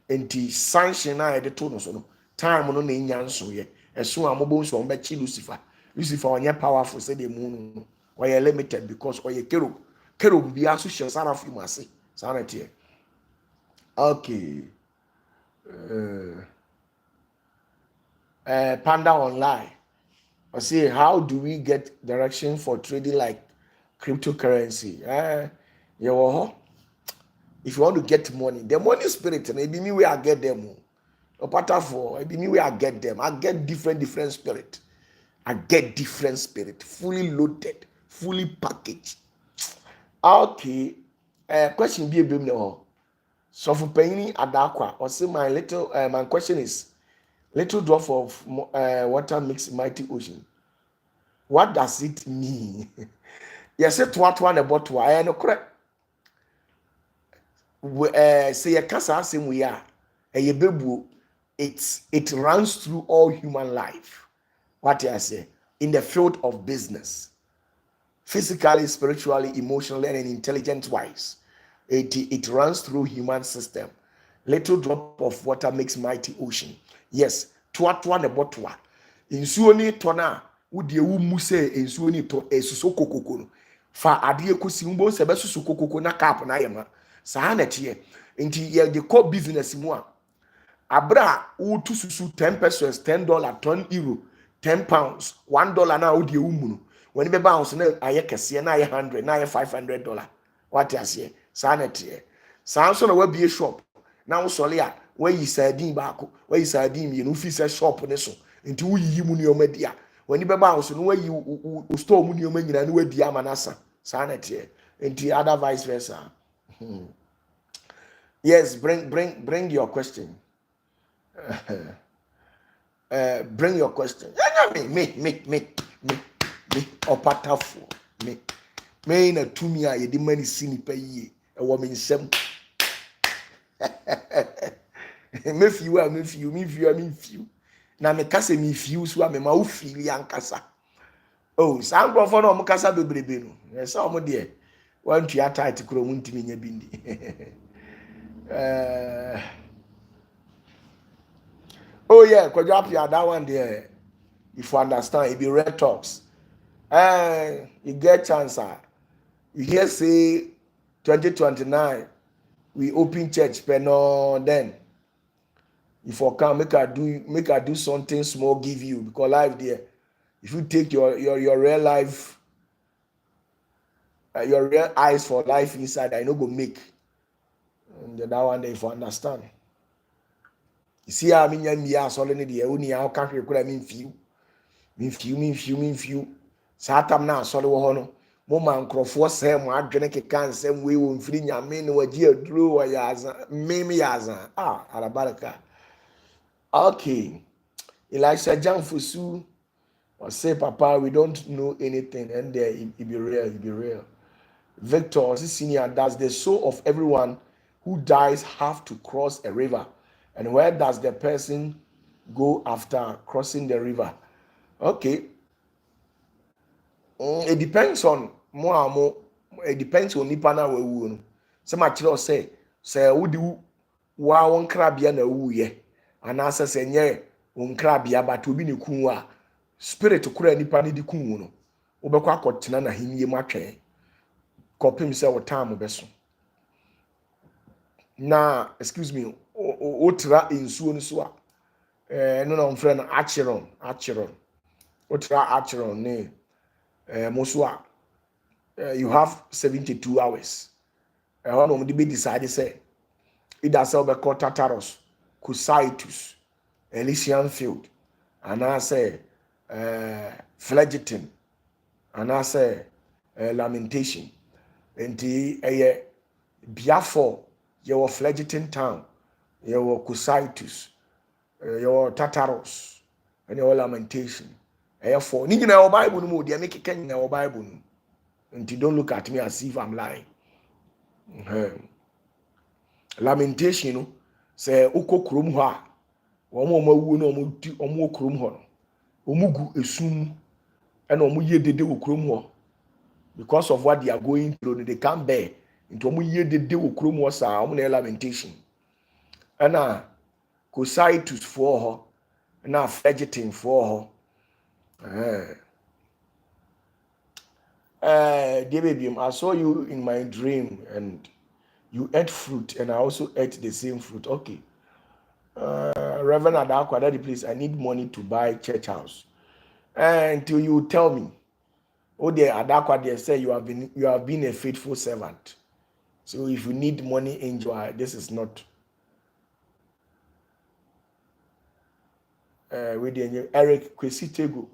Enti sanction na e de to no so no time no na nya nso ye eso amobo nso on be chi Lucifer onye powerful say the moon or ye limited because or ye kerub bi aso hye sarafu mase sanate okay Panda online I say how do we get direction for trading like cryptocurrency if you want to get money, the money spirit, and it be me where I get them. OPATAFUOR, it be me where I get them. I get different spirit. I get different spirit, fully loaded, fully packaged. Okay, question be a bit more. So for penny adakwa, or say my question is, little drop of water makes mighty ocean. What does it mean? Yes, it what one about to I know correct. Say a kasa same we are a baby it runs through all human life. What I say in the field of business, physically, spiritually, emotionally, and intelligent wise, it runs through human system. Little drop of water makes mighty ocean. Yes, tuatwa ne botwa. Insuo ni tona wode ewu mu se insuo ni to esuso kokoko no. Fa ade ekosi mbo se besuso kokoko na cap na yema. Saa na tie nti ye de core business mu a abra wo tu susu 10 pesos $10 10 euro 10 pounds $1 na wo de wu mu no woni be bounce na aye kese na aye 100 na aye $500 what you say saa na tie saa so na wa bie shop na wo sole a wa yi sardine baako wa yi sardine ye no fi se shop ne so nti wo yi mu ne o madi a woni be bounce no wa yi store mu ne o manyina na wa di amanasa saa na tie nti other vice versa. Yes, bring your question. Bring your question. Me. OPATAFUOR. Me na tumi a yedi mani sini pa yie. E wo me nsem. Me fiu. Na me kasa me fiu so a me ma wo fili ankasa. Oh, some profo no mo kasa bebrebe no. Yes, o mo de. One to your tight kuro muntimi nya bindi. Oh yeah, could you up that one there? If you understand, it be red talks. You get chance. You hear say 2029 we open church, but no then. If I can make I do something small, give you because life there. If you take your real life. Your real eyes for life inside, I know go make. And that one day, if you understand. You see, I mean, you're solid the only how country could I mean few. Satam now, solid one. Moma Crawford, Sam, I drink can same way when free your men were dear drew or yaza, meme yaza. Alabaraka. Okay. Elisha John Fusu or say, Papa, we don't know anything, and there it be real. Victor, senior, does the soul of everyone who dies have to cross a river? And where does the person go after crossing the river? Okay. It depends on more. It depends on nipana we. Some actually say would you wa won krabia na wu ye. And answer say nye won krabia but obi ne kunwa spirit kura nipa ne di kunwu no. Obekwa akotena na himye matwe. Kopim say what time beso na excuse me otra insuo no so a no no friend achiron otra achiron ne mosua you have 72 hours no mo be decide say either say be call Tartarus Cusitis Elysian field and I say Phlegethon and I say lamentation enti Biafo your Phlegethon town your Cusitis your Tartarus and your lamentation for ni nyina your Bible no mo dey make ken your Bible no and don't look at me as if I'm lying. Lamentation no say ukọ krom ho a omo mawu no omo krom ho no omo gu esum and omo ye dede wo krom ho because of what they are going through they can't bear into omo ye dede wo krom ho sa omo na lamentation ana Cositus for ho na Phlegethon for ho dear baby, I saw you in my dream and you ate fruit and I also ate the same fruit. Okay. Reverend Adakwa, Daddy, please, I need money to buy church house. Until you tell me, oh, dear Adakwa, they say you have been a faithful servant. So if you need money, enjoy. This is not. With Eric Kwesitego,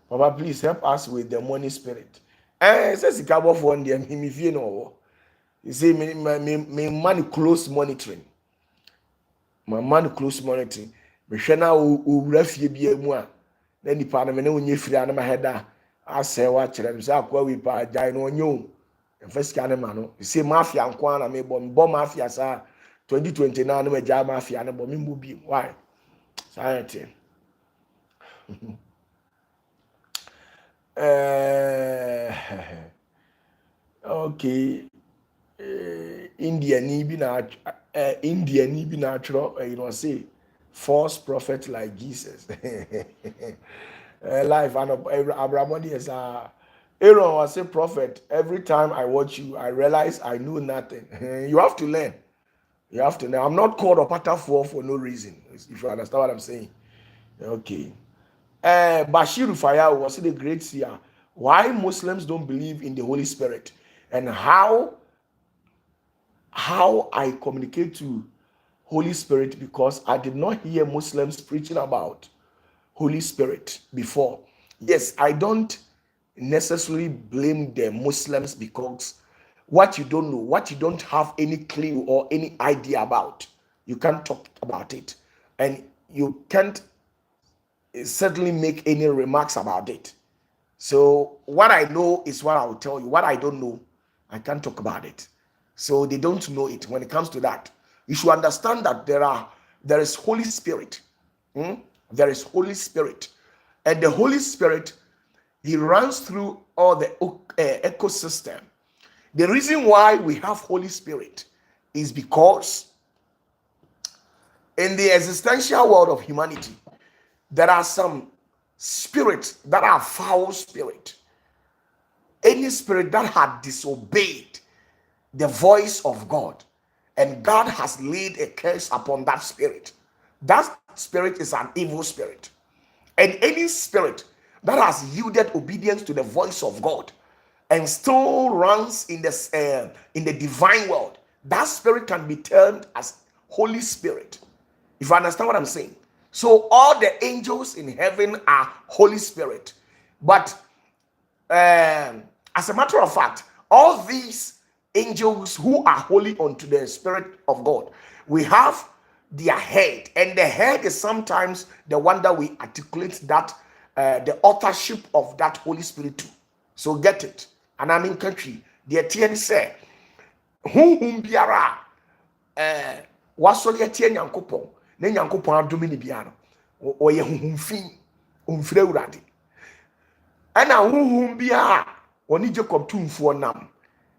Papa, please help us with the money spirit. Says the cabo for one day, me feel no. You see, me money close monitoring. My money close monitoring. Me shana u refie bi emu a. Na nipa na me na onye firi ana ma heda. Ase wa kire me say akwa wi pa jai no onyo. First can ma no. You see mafia nko na me bo mafia sa 2029 na me ja mafia na bo me mbo bi. Why? Science. Okay. India ni bi na you know say false prophet like Jesus. Life and Abraham is Aaron was a prophet. Every time I watch you, I realize I know nothing. You have to learn. You have to learn. I'm not called OPATAFUOR for no reason. If you understand what I'm saying. Okay. Bashir Rufaya was the great seer. Why Muslims don't believe in the Holy Spirit and how I communicate to Holy Spirit, because I did not hear Muslims preaching about Holy Spirit before. Yes, I don't necessarily blame the Muslims because what you don't know, what you don't have any clue or any idea about, you can't talk about it. And you can't certainly make any remarks about it. So what I know is what I will tell you. What I don't know, I can't talk about it. So they don't know it. When it comes to that, you should understand that there is Holy Spirit. There is Holy Spirit. And the Holy Spirit, he runs through all the ecosystem. The reason why we have Holy Spirit is because in the existential world of humanity, there are some spirits that are foul spirit. Any spirit that had disobeyed the voice of God, and God has laid a curse upon that spirit. That spirit is an evil spirit. And any spirit that has yielded obedience to the voice of God and still runs in the divine world, that spirit can be termed as Holy Spirit. If you understand what I'm saying. So all the angels in heaven are Holy Spirit. But as a matter of fact, all these angels who are holy unto the Spirit of God, we have their head, and the head is sometimes the one that we articulate that the authorship of that Holy Spirit to. So get it. And I'm in country. The TN say, whom biara wasoli etie nyankopon na nyankopon adome ni bia no oye huhumfin omfire urade ana huhum bia oni Jacob tumfo nam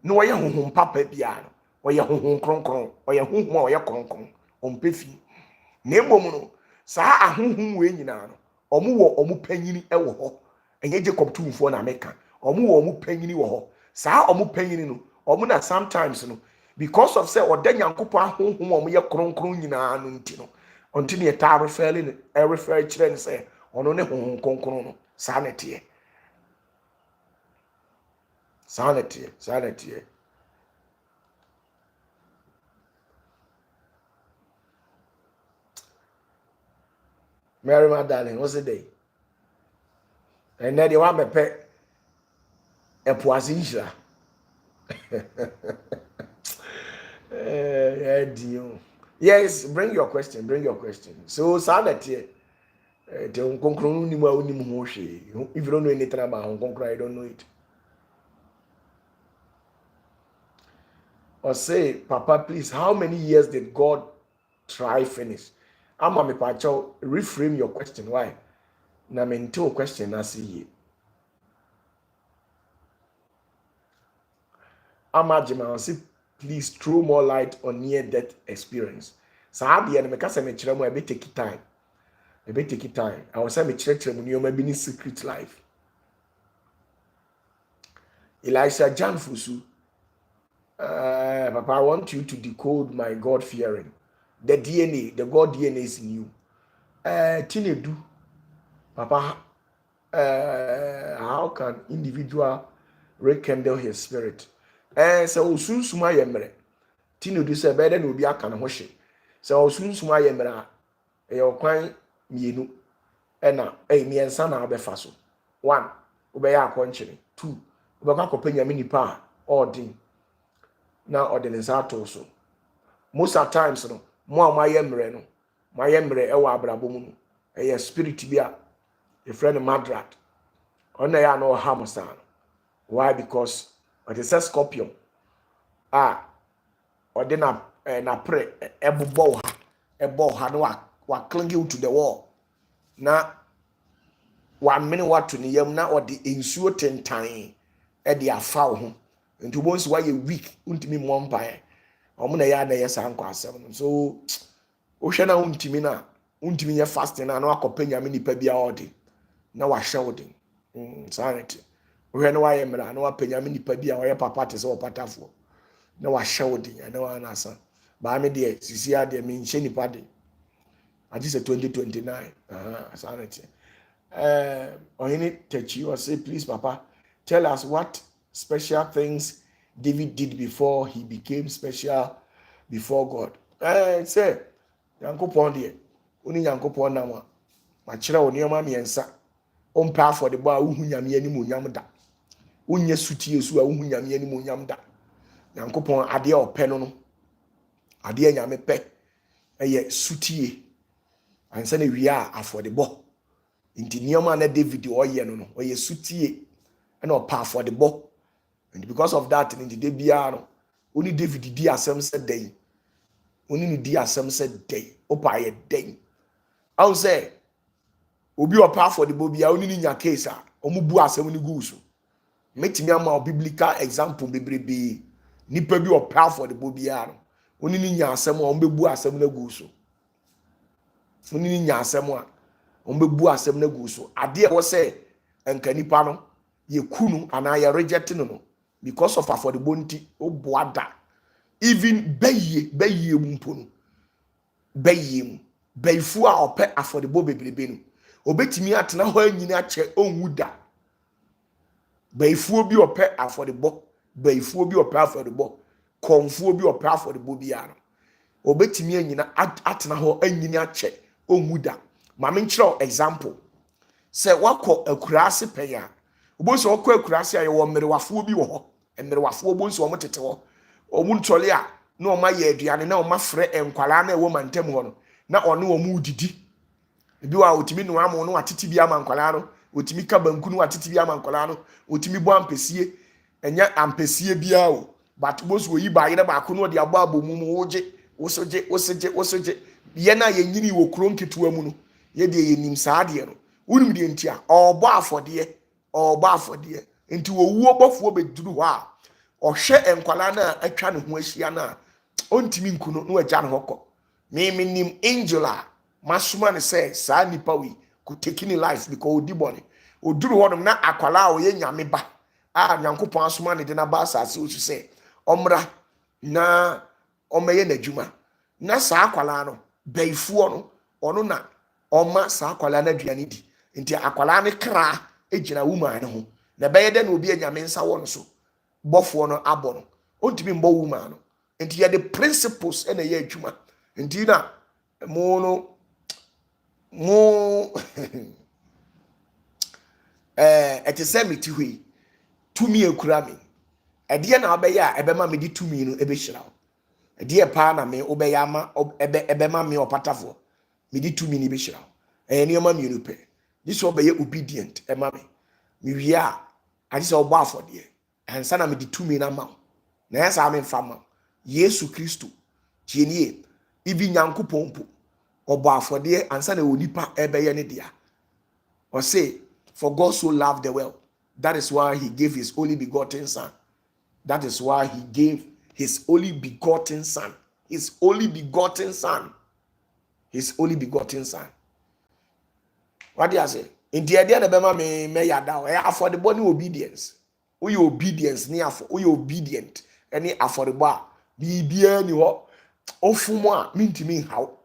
na oye huhum papa bia no oye huhum kronkron oye huhum oye kronkron ompefi na emom no saa ahuhum we nyina no omo panyini ewo ho enye Jacob tumfo na meka omo panyini wo ho saa omo panyini no omo na sometimes no because of say oda nyankopon ahohom omo ye kronkron nyina no nti no until you tar referring refer children say ono ne honhom kronkron no sanity Mary Magdalene what's the day and then you want me pay a poisinja yes, bring your question. So sanity if you don't know anything about Hong Kong, I don't know it. Or say, Papa, please, how many years did God try finish? I'm a pacho, reframe your question. Why? Na mento question I see. Amajima, say, please throw more light on near-death experience. So I be an mekasa me chira mo e be take time. E be take time. I was say me chira mo nneoma bi ni secret life. Elisha Jan Fusu. Papa, I want you to decode my God fearing. The DNA, the God DNA is in you. Tinedu, Papa, how can individual rekindle his spirit? So soon suma yemre. Tinedu say better no be aka na ho hye. So soon suma yemre e okwan mienu na miensa na abefa so. 1, obeya akonchire. 2, obeka kopanya nipa ordin. Na ordinance ato so. Most of times no mo amayemre no mayemre e wa abrabo mu no e spirit bi a a friend madrat ona ya no hamosan. Why? Because it is a scorpion ordina na pre ebobo ha no wa cling you to the wall na 1 minute what to ni yam na odi ensuo tentan e de afa wo ho nti bo nso wa ye weak untimi mo mpan omuna ya na yesa anko asem so o hwe na untimi ye fasting na akopanya me nipa bia odi na wa hwe odi sanity o hwe na wa ye mra na wa panya me nipa bia wo ye papa te se opatafo na wa hwe odi na wa na asa ba me de sisi ade me nhye nipa de adi se 2029 sanity Ohini Techi or say please Papa tell us what special things David did before he became special before God. Say, Yankopon dear, only Yankopon now. My children, near mammy and sa. On path for the bar, Uhunyami any munyamda. Unya suti su Uhunyami any munyamda. Yankopon adia or penono. Adia yame pe. A ye suti. And send we are for the ball. Inti neoma na David or ye no, or ye suti. And or path for the ball. And because of that, in the day beyond, only David did asem said day. Only the asem said day. Opa ye day. I will say, Obi or path for the bobby, only in your case, Omubu asem ni gusu. Make me a biblical example, be nipa bi or path for the bobby. Only in your asem or umbebu asem na gusu. Only in your asem, umbebu asem na gusu. Adia was say, and canipano, ye kunu, and I rejecting no. Because of affordability, oh boada. Even beye mumpono. Beyifu a ope affordable bebrebe. Obetimi atena ho anyina che onwuda. Beyifu obi ope affordable. Beyifu obi ope affordable. Konfu obi ope affordable biara. Obetimi anyina atena ho anyina che onwuda. Mame nchiro example. Se wako akurase peya. Oboso wako akurase aye wo mmerewafo bi wo ho. Mmerewafo oboso wo tete ho. Omuntole a na oma ye aduane na oma frɛ enkwala na ewo mantem ho no na ɔne omu didi bi wa otimi no amo no atiti bi ama nkwala no otimi ka banku no atiti bi ama nkwala no otimi bo ampesie enya ampesie bia o but boso yi ba yire ba ko no de abo abomu mu wosoje ye na ye nyini wo kuro nketewa mu no ye de ye nim saade no unim de ntia ɔbɔ afɔde enti wo wuo bɔfo beduru hɔ a ɔhwɛ enkwala na atwa ne ho ahyia na ontimi nkuno no agya ne hɔkɔ me nim Angela masoma ne sɛ saa nipa wi ko taking life because odi bɔne oduru hɔ no na akwala a ɔyɛ nyame ba a nyankopɔn asoma ne de na ba asase osu sɛ ɔmra na ɔmɛyɛ n'adwuma na saa akwala no baifuo no ono na oma sa akwala na aduane di nti akwala ne kra ejina woman ne ho na bɛyɛ dɛ na obi anyame nsa wɔ no so bɔfoɔ no abɔ no ontimi mbɔ woman no nti yɛ de principles na yɛ adwuma nti na mo ɛte sɛ meti hɔ yi tumi ekura me ɛdeɛ na ɔbɛyɛ a ɛbɛma me di tumi no ɛbɛhyira wo ɛdeɛ paa na me wobɛyɛ ama ɛbɛma me ɔpatafoɔ me di tumi no ɛbɛhyira wo ɛyɛ nneɛma mmienu pɛ gye sɛ ɔbɛyɛ obedient ɛma me mewie a agye sɛ ɔbɔ afɔdeɛ ɛnsa na mede tumi no ama wo na ɛyɛ saa memfa ma wo yesu kristo tie nie ibi nyankopɔn mpo ɔbɔ afɔdeɛ ansa na onipa ɛbɛyɛ ne dea ɔse for God so loved the world that is why he gave his only begotten son. That is why he gave his only begotten son. His only begotten son. His only begotten son. What do you say? In the idea of me yada, for the body obedience. We obedience near for we obedient. Any affordable be any what ofuma mean to me how.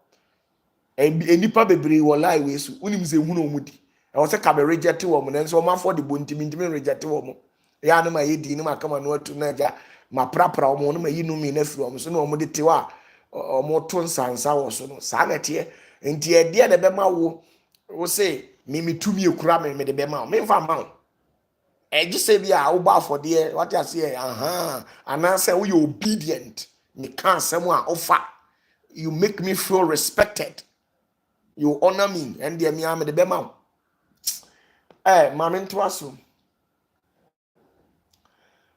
And nipa bebre will lie with unim se huno mudi. I was a cabe rejected woman, and so man for the bunti mean to me rejected woman. Ya no ma yedi no ma kama no atu na ja ma prapra omo no ma yi no mi na firi omo so na omo de tewa omo to nsansa wo so no sa na te enti e de na be ma wo say me tumi ekura me de be ma me fa ma wo e gi say bia wo ba for de what you say and say we obedient me kan asem a ofa you make me feel respected, you honor me and de me am de be ma wo ma me nto aso.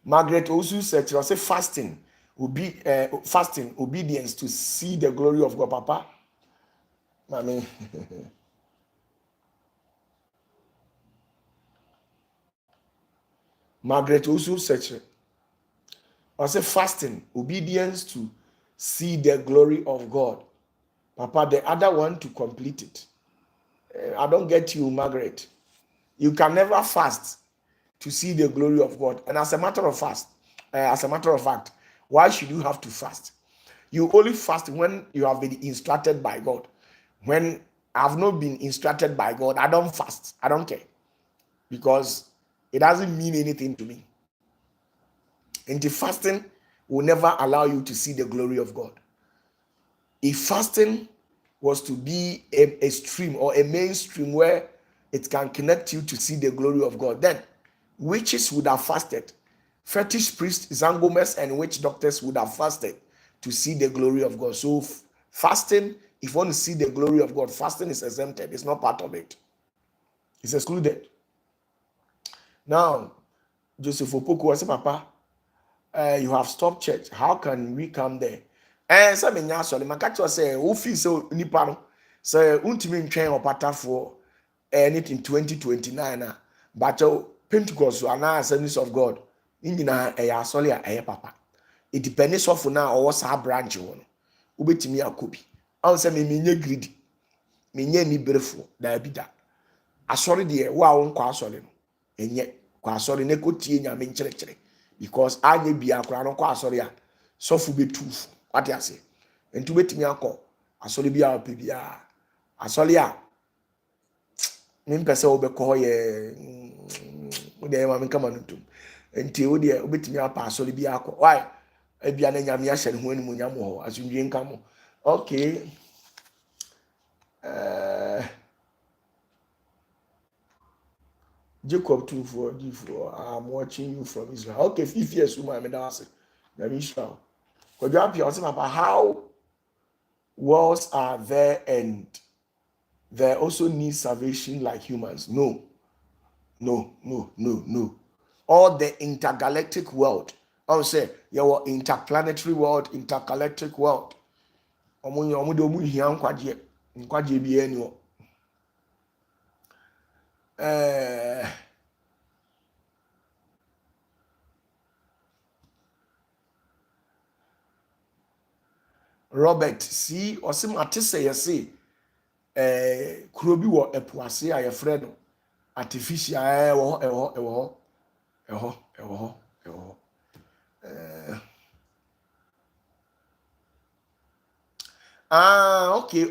Margaret also said, "I say fasting, fasting, obedience to see the glory of God, Papa." I mean, Margaret also said, "I say fasting, obedience to see the glory of God, Papa." The other one to complete it. I don't get you, Margaret. You can never fast to see the glory of God. And as a matter of fact, why should you have to fast? You only fast when you have been instructed by God. When I have not been instructed by God, I don't fast. I don't care. Because it doesn't mean anything to me. And the fasting will never allow you to see the glory of God. If fasting was to be a stream or a mainstream where it can connect you to see the glory of God, then witches would have fasted. Fetish priests, zangomas, and witch doctors would have fasted to see the glory of God. So fasting, if you want to see the glory of God, fasting is exempted. It's not part of it. It's excluded. Now, Joseph Opoku said, "Papa, you have stopped church. How can we come there?" And some in Yasoli, my catcher say, "Who feels so nipano? Say, ultimate train or OPATAFUOR anything 2029 but Pentecost and Assemblies of God. Indina a Yasoli a papa. It depends on now or what's our branch one. Ubetimi akobi. I say me greedy. Me ni beautiful. That be that. I sorry dear. Wow, on kwa sorry. And yet, kwa sorry ne ko tie nya me nkyere because anye bia kra no kwa sorry a sofu betu. What you say? Entu betimi akọ asori bia ope bia. Asori a me mpese obekọ ye de ma me kama nutum. Enti wo de obetimi apa asori bia akọ. Why? Ebia na nyame ahye ne ho ani munyam ho asundwe nka mo. Okay. Jacob 2:4, I'm watching you from Israel. Okay, 5 years woman me da say. Let me show. Because you have to about how worlds are there and they also need salvation like humans. No. All the intergalactic world. I would say your interplanetary world, intergalactic world. Robert, see, or some artists say, Krobi wo epuase a yefre no artificial ewo Okay.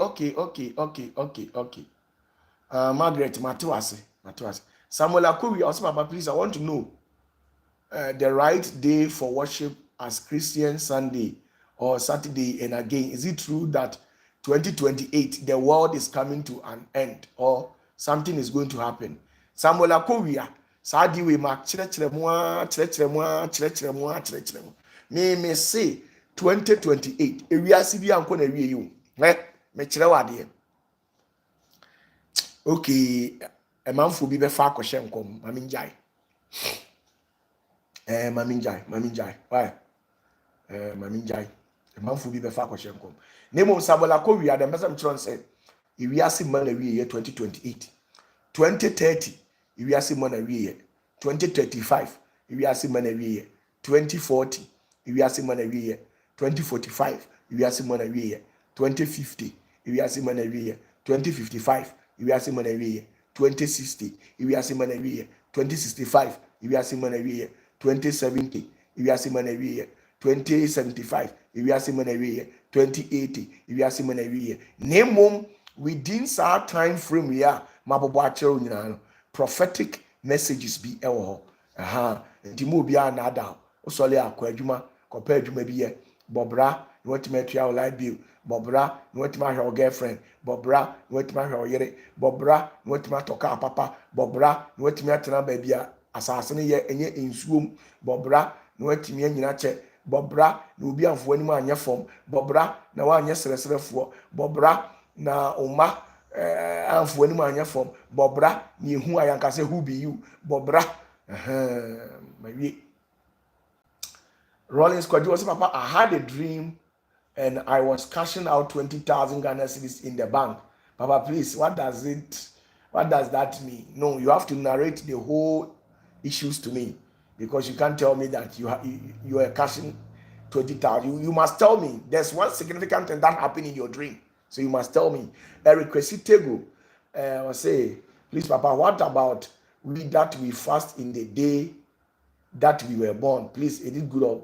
Margaret Matuase. Samuel Akowi also, Papa, please, I want to know the right day for worship as Christian Sunday or Saturday. And again, is it true that 2028 the world is coming to an end or something is going to happen? Samuel Akowi, Sadi we mark me say 2028. We are see am kon awie you. Me kire wade. Okay, a man for be fa akɔhyɛ nkɔm, mami njai. Mami njai. Why? Mami njai. A man for be fa akɔhyɛ nkɔm. Nemo Sabola ko wi adam person tron say, we are see man awie year 2028. 2030, we are see man awie year. 2035, we are see man awie year. 2040, we are see man awie year. 2045, we are see man awie year. 2050, we are see man awie year. 2055, we are see man awie year. 2060, we are see man awie year. 2065, we are see man awie year. 2070, we are see man awie year. 2075, we are see man awie year. 2080, we are see man awie year. Name within our time frame we are mabobo achero nyina prophetic messages be ewo ho nti mo bia na ada osole akwa adwuma kopa adwuma bi ye bobra you want to make your life bill bobra you want to marry your girlfriend bobra you want to marry your yere bobra you want to marry toka papa bobra you want to marry tena ba bia asase ne ye enye ensuom bobra you want to me nyina che bobra na obi anfo anim anya fom bobra na wa anya seresrefo bobra na oma anfo anim anya fom bobra ni ehu ayanka say who be you bobra maybe Rollins Kwaji was Papa, I had a dream and I was cashing out 20,000 Ghana cedis in the bank. Papa, please, what does that mean? No, you have to narrate the whole issues to me because you can't tell me that you are cashing 20,000. You must tell me there's one significant thing that happened in your dream. So you must tell me. Eric Kwesitego say, please, Papa, what about we fast in the day that we were born? Please, it is good.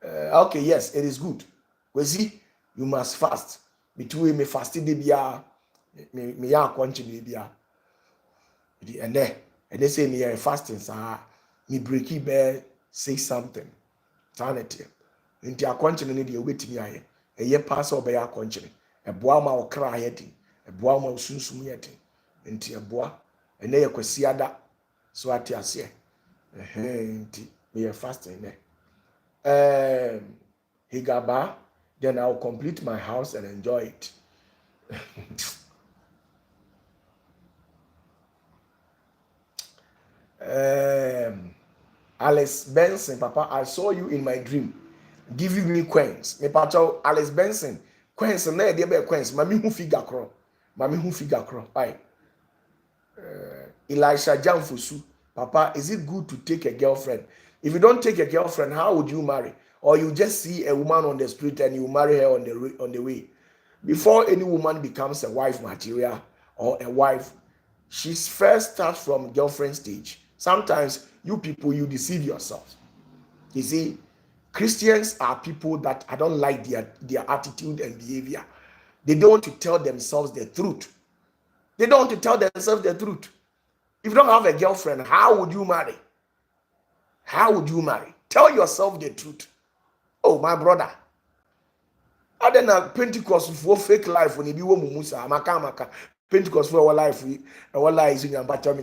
Okay, yes, it is good. We see, you must fast. Between me fasting the bia, me ya kwanchi the bia. And they say me ya fasting, sir. Me breaky bear say something. Sanity. Inti a kwanchi ni the wait me aye. A ye pass over ya kwanchi. A boa ma o cry yeti. A boa ma sunsum yeti. Inti a boa. And they kwesiada. So ati asye. Inti me ya fasting there. Higaba, then I'll complete my house and enjoy it. Alice Benson, Papa, I saw you in my dream, giving me coins. Me pacho Alice Benson, coins na e dey be coins. Mami hu figure kro. Aye. Elisha Jamfusu, Papa, is it good to take a girlfriend? If you don't take a girlfriend, how would you marry? Or you just see a woman on the street and you marry her on the way? Before any woman becomes a wife material or a wife, she first starts from girlfriend stage. Sometimes you people, you deceive yourselves. You see, Christians are people that I don't like their attitude and behavior. They don't want to tell themselves the truth. They don't want to tell themselves the truth. If you don't have a girlfriend, how would you marry? How would you marry? Tell yourself the truth. Oh, my brother. Other than Pentecost for fake life when you be woman Musa, Maka. Pentecost for our life, our lives in your backyard.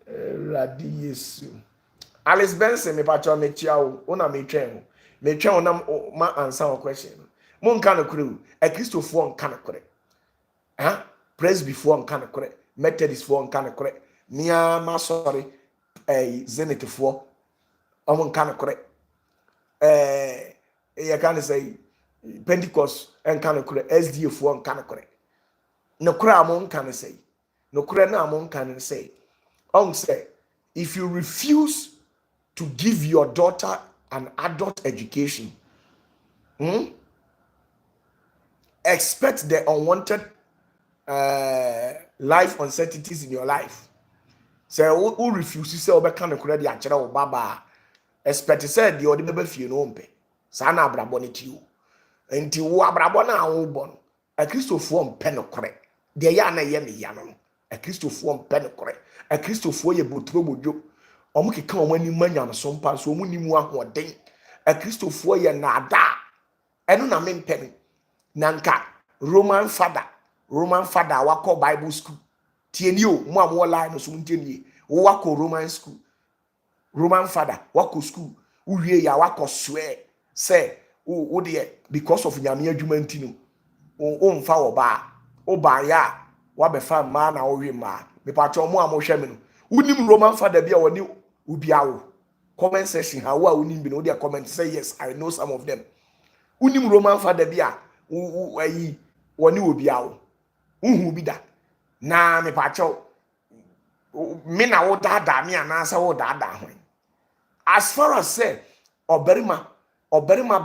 Radiesu. Alice Benson, me patcho me chiao, ona me twen. Me twen ona ma answer your question. Mon kind of crew, a Christopher kind of correct. Huh? Praise before kind of correct. Methodist for kind of correct. Nia ma sorry, Zenith for on kind of correct. You can say Pentecost and kind of correct. SDA for kind of correct. No cramon can say. No cranamon can say. On say, if you refuse to give your daughter an adult education, expect the unwanted life uncertainties in your life. So who refuses to say obe kan kure di achira o baba expect said the odi fie no mpe saa na abrabọ ne ti o enti wo abrabọ na wo bọ no a Christopher mpe no kore de ya na ye ne ya no a Christopher mpe no kore a Christopher ye botro bodwo omo keka omo ani manyam so mpa so omo ni mu ahoden a Christopher ye na ada eno na mempe no nanka Roman father wako Bible school tieni o mo am line no so tieni wo wako Roman father wako school uwie ya wako swear say o de because of nyame adwuma ntino o mfa wo ba ya wa be fa ma na wo wi ma me pa cho mo am hwe me no unim Roman father bia woni ubiawo comment section how unim bi no de comment say yes I know some of them unim Roman father bia ayi woni obiawo uhu bi da na me pa cho me na wo dada me anasa wo dada ho as far as say oberima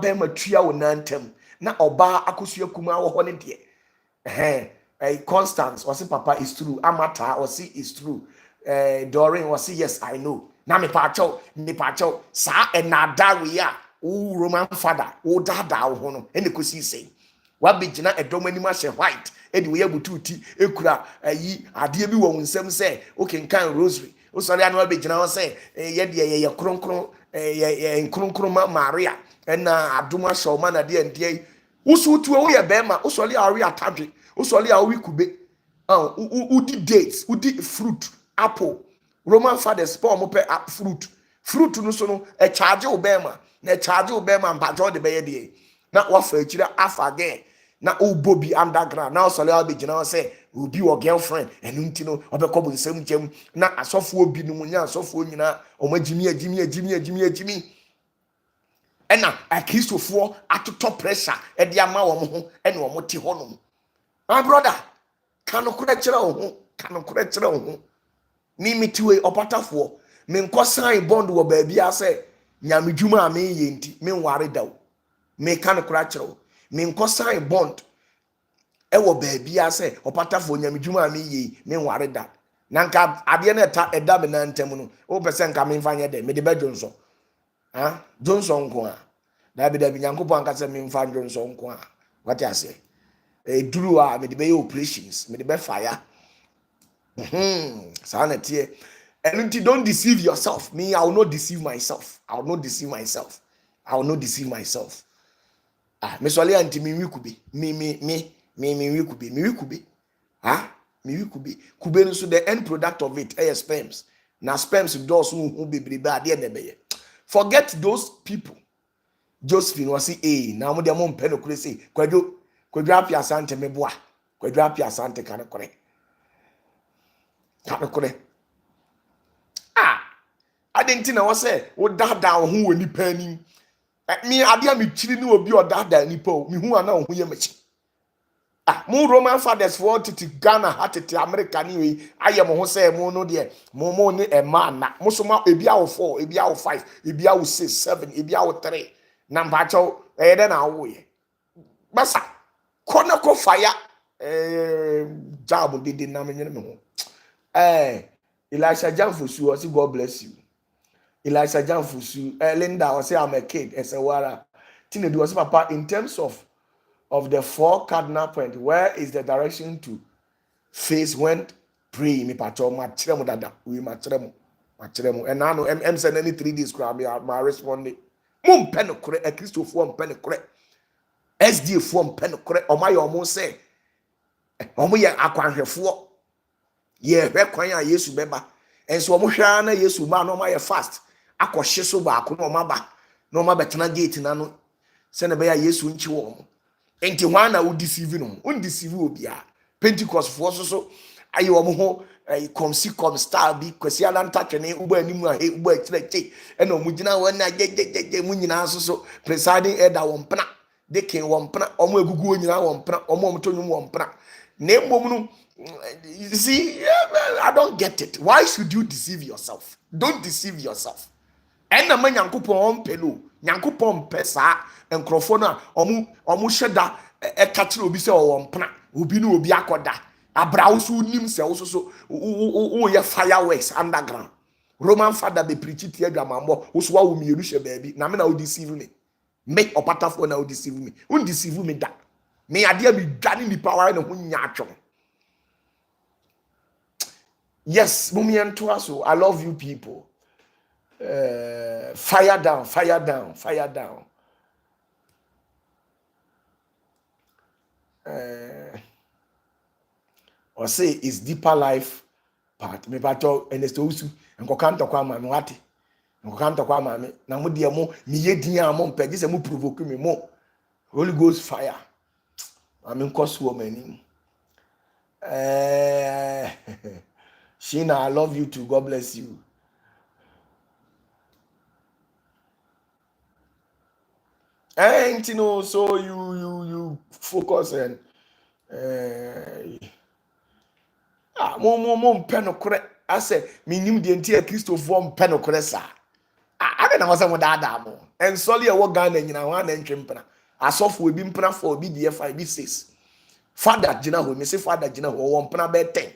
be ma tua wo nantem na oba akosua kuma wo ho ne de Constance or say papa is true Amata or say is true Doreen or say yes I know na me pa cho sa enada we ya wo Roman father wo dada wo ho no ene kosi sei wa begina edomani ma she white edi we yabututi ekura ayi ade bi wo nsem say okay kan rosary o sori anu begina wo say ye de ye kronkron ye nkronkron ma Maria na aduma shoma na de ndie usu tu wo ye be ma o sori awi atadwe o sori awi kube udi dates udi fruit apple Roman fathers pa mo pe fruit no so no e charge wo be ma na charge wo be ma mbajo de be ye de na wa fa akira afa again na obobi underground na osole abegina say obi wo girlfriend enu ntino obekọ bu nsem jem na asofo obi no munya asofo nyina omagimi agimi ena a Christopher atotọ pressure e de ama wo ho ene wo ti ho no my brother kanu kura kire wo ho ni mitiwe opatafuo me nko sign bond wo ba bia say nyamedwuma ame ye nti me nware dawo me kanu kura kire wo me nko sign bond ewo baabia se opatafo nyamedwuma ame ye me nware da na nka ade na eda me na ntem no o pese nka me mfanye de me de be Johnson Johnson nko a da bi nyankopon nka se me mfa Johnson nko a what you say duru a me de be operations me de be fire sanity and don't deceive yourself. Me, I will not deceive myself. Me swali anti mi wikubi. Mi wikubi. Mi wikubi. Kube no so the end product of it sperms. Na sperms does who be at the end of the forget those people. Josephine was say, now mo de mo mpeno kure say, kwadwo apia asante meboa. Kwadwo apia asante kana kore. I didn't think I was say, what that down who any penny. Me, I dear me chilling will be or that nipo, me who are now who you much. More Roman fathers for to Ghana, hat it American anyway. I am who say, no dear, more ne a man, Mosoma, a biao 4, a biao 5, a biao 6, 7, a biao 3, Nambacho, then our way. Bassa, Konako fire, job did the Elisha Jamfusu was God bless you. Elisha Jamfusu, Linda was say I'm a kid, as a wara. Tinedu was papa in terms of the 4 cardinal point. Where is the direction to face when pray? Me pacho machiremo dada, we machiremo. And now I'm sending any 3 days. My responding. Mum penokore, a Christo form penokore, SD form penokore. Or my almost say, Omoya aquanhefo. Yeah, kwan ya Yesu beba enso omo hwa na Yesu ma no ma ye fast akohye so ba ko no ma ba no ma betena gate na no se na be ya Yesu nchi wo mo enti hwan na wo deceive no undeceive obi a Pentecost fo so ayi wo mo ho come star bi kwasi ala ntatwene ugbo animu a ugbo akireke e na omu gina won na je mu nyina so presiding elder wo mpna deacon wo mpna omo egugu nyina wo mpna omo mtonyum wo mpna na embom no. You see, I don't get it. Why should you deceive yourself? Don't deceive yourself. And the man yankupon pelo, yankupon pesa, and crofona, omu sheda, a catcher will be so on pna, ubinu ubiakoda, a browse who nim se also so, oh, your fireworks underground. Roman father be preach it here dramambo. Uswa umi yerushe baby. Na me na deceive me. Make opatafuo na deceive me. Deceive me that. Me adia be dani ni power na ho nyatwo. Yes, mummy and so I love you people. Fire down, fire down, fire down. Or say it's deeper life part. Me bato enesto usu nkokanta kwa mama wate. Nkokanta kwa mama na mo de mo me yedin a mo mpegi se mo provoke me mo. Holy Ghost fire. I'm in cost woman. Sheena, I love you too. God bless you. And you know, so you focus and mo penokore. I say, minim the entire Christopher penokore sa. I don't know what's mo dada mo. And solely a work Ghana nyina wan na ntwempena. Asofo we bi mpena for bi DF bi 6. Father jina ho, me say father jina ho wo mpena be 10.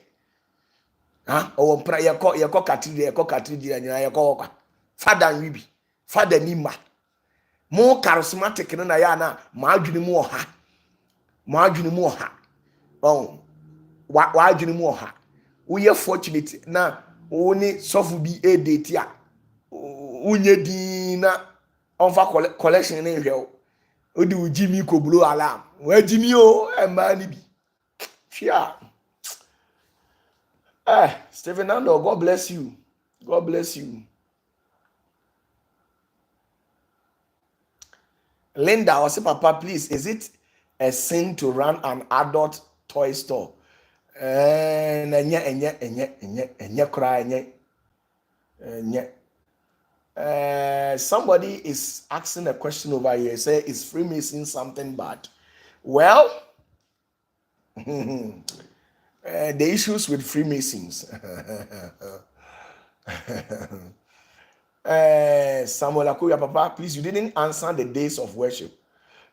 Or mpena ye ko cathedral nyina ye ko kwa. Father we bi. Father ni ma. More charismatic na ya na ma adwene mu oha. Ma adwene mu oha. Oh. Wa adwene mu oha. We are fortunate na oni sofu bi e date a. Unye din na onfa collection na hwe. Odi ujimi ko blow alarm. Wa jimi o e ma ni bi. Shia. Stephen Nando, God bless you. God bless you. Linda, I say, Papa, please, is it a sin to run an adult toy store? Somebody is asking a question over here. Say, is Freemason something bad? Well, the issues with Freemasons. Samuel Akoya, Papa, please, you didn't answer the days of worship.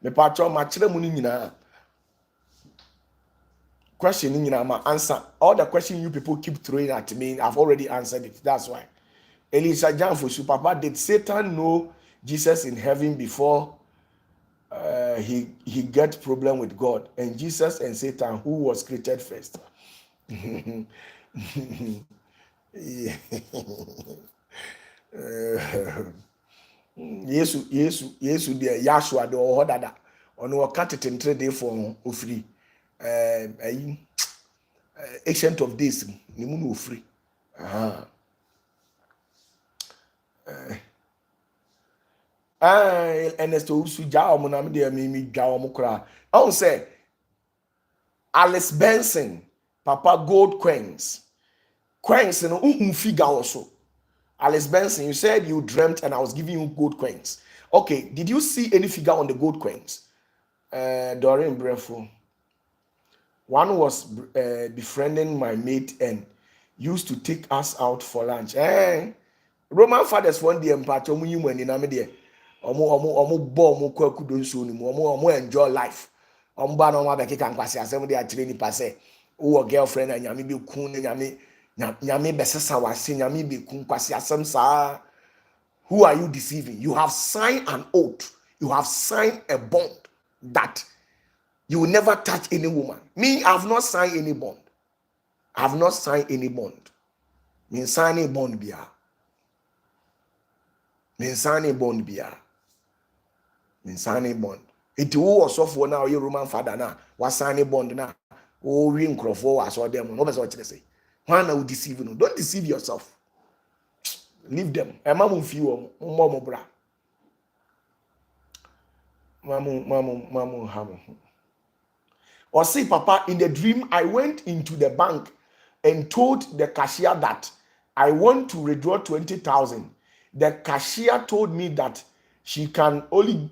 Me patro machire muni nyina. Question nyina ma answer. All the questions you people keep throwing at me, I've already answered it. That's why. Elisa Janfosu, Papa, did Satan know Jesus in heaven before he get problem with God? And Jesus and Satan, who was created first? Yesu de Yashua de ohodada ono wakati tentre de for ofri ancient of days ni mu no ofri Ernesto usu ja omo na me de mi dwa omo kra I say Alice Benson Papa gold coins no uhu figure also. Alice Benson, you said you dreamt and I was giving you gold coins. Okay, did you see any figure on the gold coins? Doreen Brefo. One was befriending my mate and used to take us out for lunch. Roman fathers one day mpacho mu yimu ani na me de. Omo bo omo kwaku don so ni mu. Omo enjoy life. Omo ba na omo abekeka nkwase asem de akire ni pase. Wo girlfriend and nyame be kun nyame besesa wase nyame be kun kwase asem sa. Who are you deceiving? You have signed an oath. You have signed a bond that you will never touch any woman. Me, I have not signed any bond. I have not signed any bond. Me signing bond bia. Me signing bond bia. Me signing bond. It was so for now. You Roman father now. Was signing bond now. Oh, we nkrofo aso dem. No be so chire say. Why now deceive you? Don't deceive yourself. Leave them. Mamu fiu mo bra. Mamu hamu. Or say, Papa, in the dream, I went into the bank and told the cashier that I want to withdraw 20,000. The cashier told me that she can only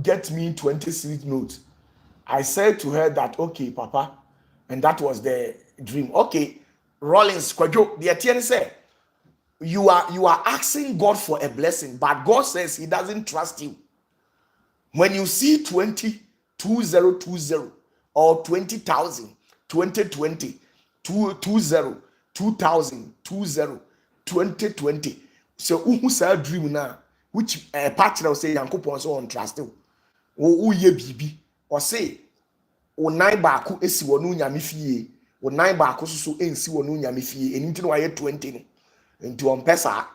get me 20 cedis notes. I said to her that, okay, Papa, and that was the dream. Okay, Rollins, Kwajo, the Etienne said, you are asking God for a blessing, but God says He doesn't trust you. When you see 20 or 20,000, 2020, 20, 2000, 20, 2020. So who say dream now? Which partner will say Yankopon so on trust you. Who ye bibi or say o nine baako esi wonu nyame fie. O nine baako so ensi wonu nyame fie. Enti no waye 20 no. Enti on pesa.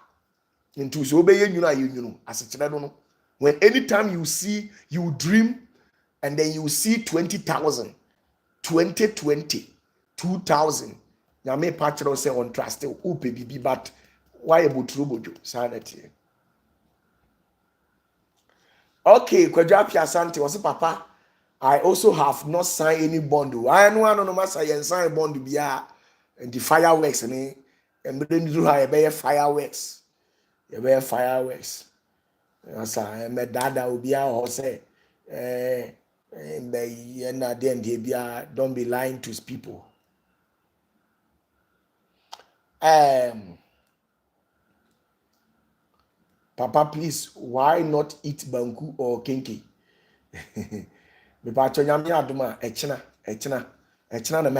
Enti so obeye nyunu aye nyunu. Asekere no no. When anytime you dream and then you see 20,000, 2020, 2,000. Nyame partner say on trust you. Upe bibi but why about Trubojo? Sanity. Okay, Kwadwa Asante was papa. I also have not signed any bond. I know no massa yen sign bond bia and the fireworks and then do have fireworks. You be fireworks. Asa me dada obi a ho say don't be lying to people. Papa, please, why not eat banku or kinky? Me pa cho nyame adoma echina na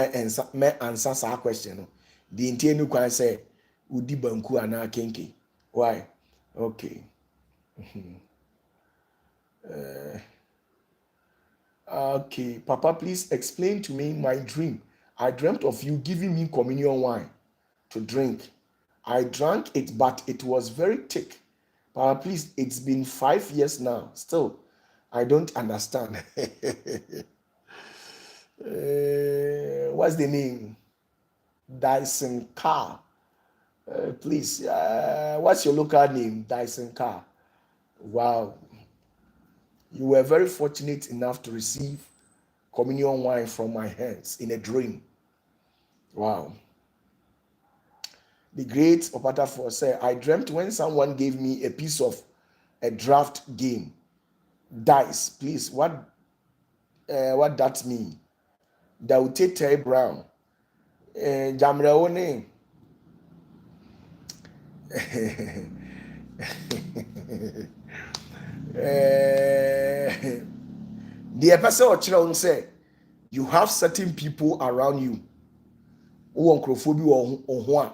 me answer sa question no. The intenu kwan say udi banku ana kinky. Why? Okay. Okay, Papa, please explain to me my dream. I dreamt of you giving me communion wine to drink. I drank it, but it was very thick. Papa, please, it's been 5 years now. Still, I don't understand. What's the name? Dyson Car. Please, what's your local name? Dyson Car. Wow. You were very fortunate enough to receive communion wine from my hands in a dream. Wow. The great OPATAFUOR said, I dreamt when someone gave me a piece of a draft game. Dice, please, what that mean? Daute Terry Brown. Jamreone. The person or children say you have certain people around you who on crophobia or one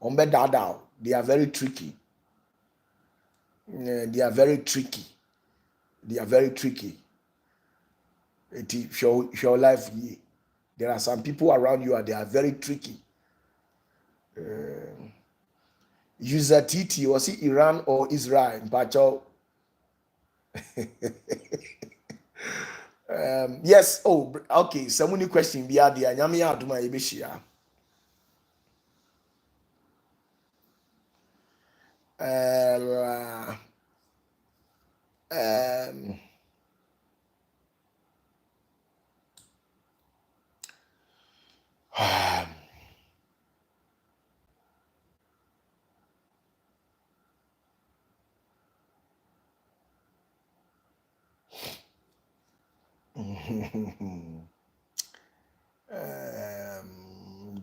on bedada. They are very tricky. They are very tricky. It is your life. There are some people around you and they are very tricky. User TT or see Iran or Israel, but yes. Oh, okay. Someone question be the anyame aduma ebeshia.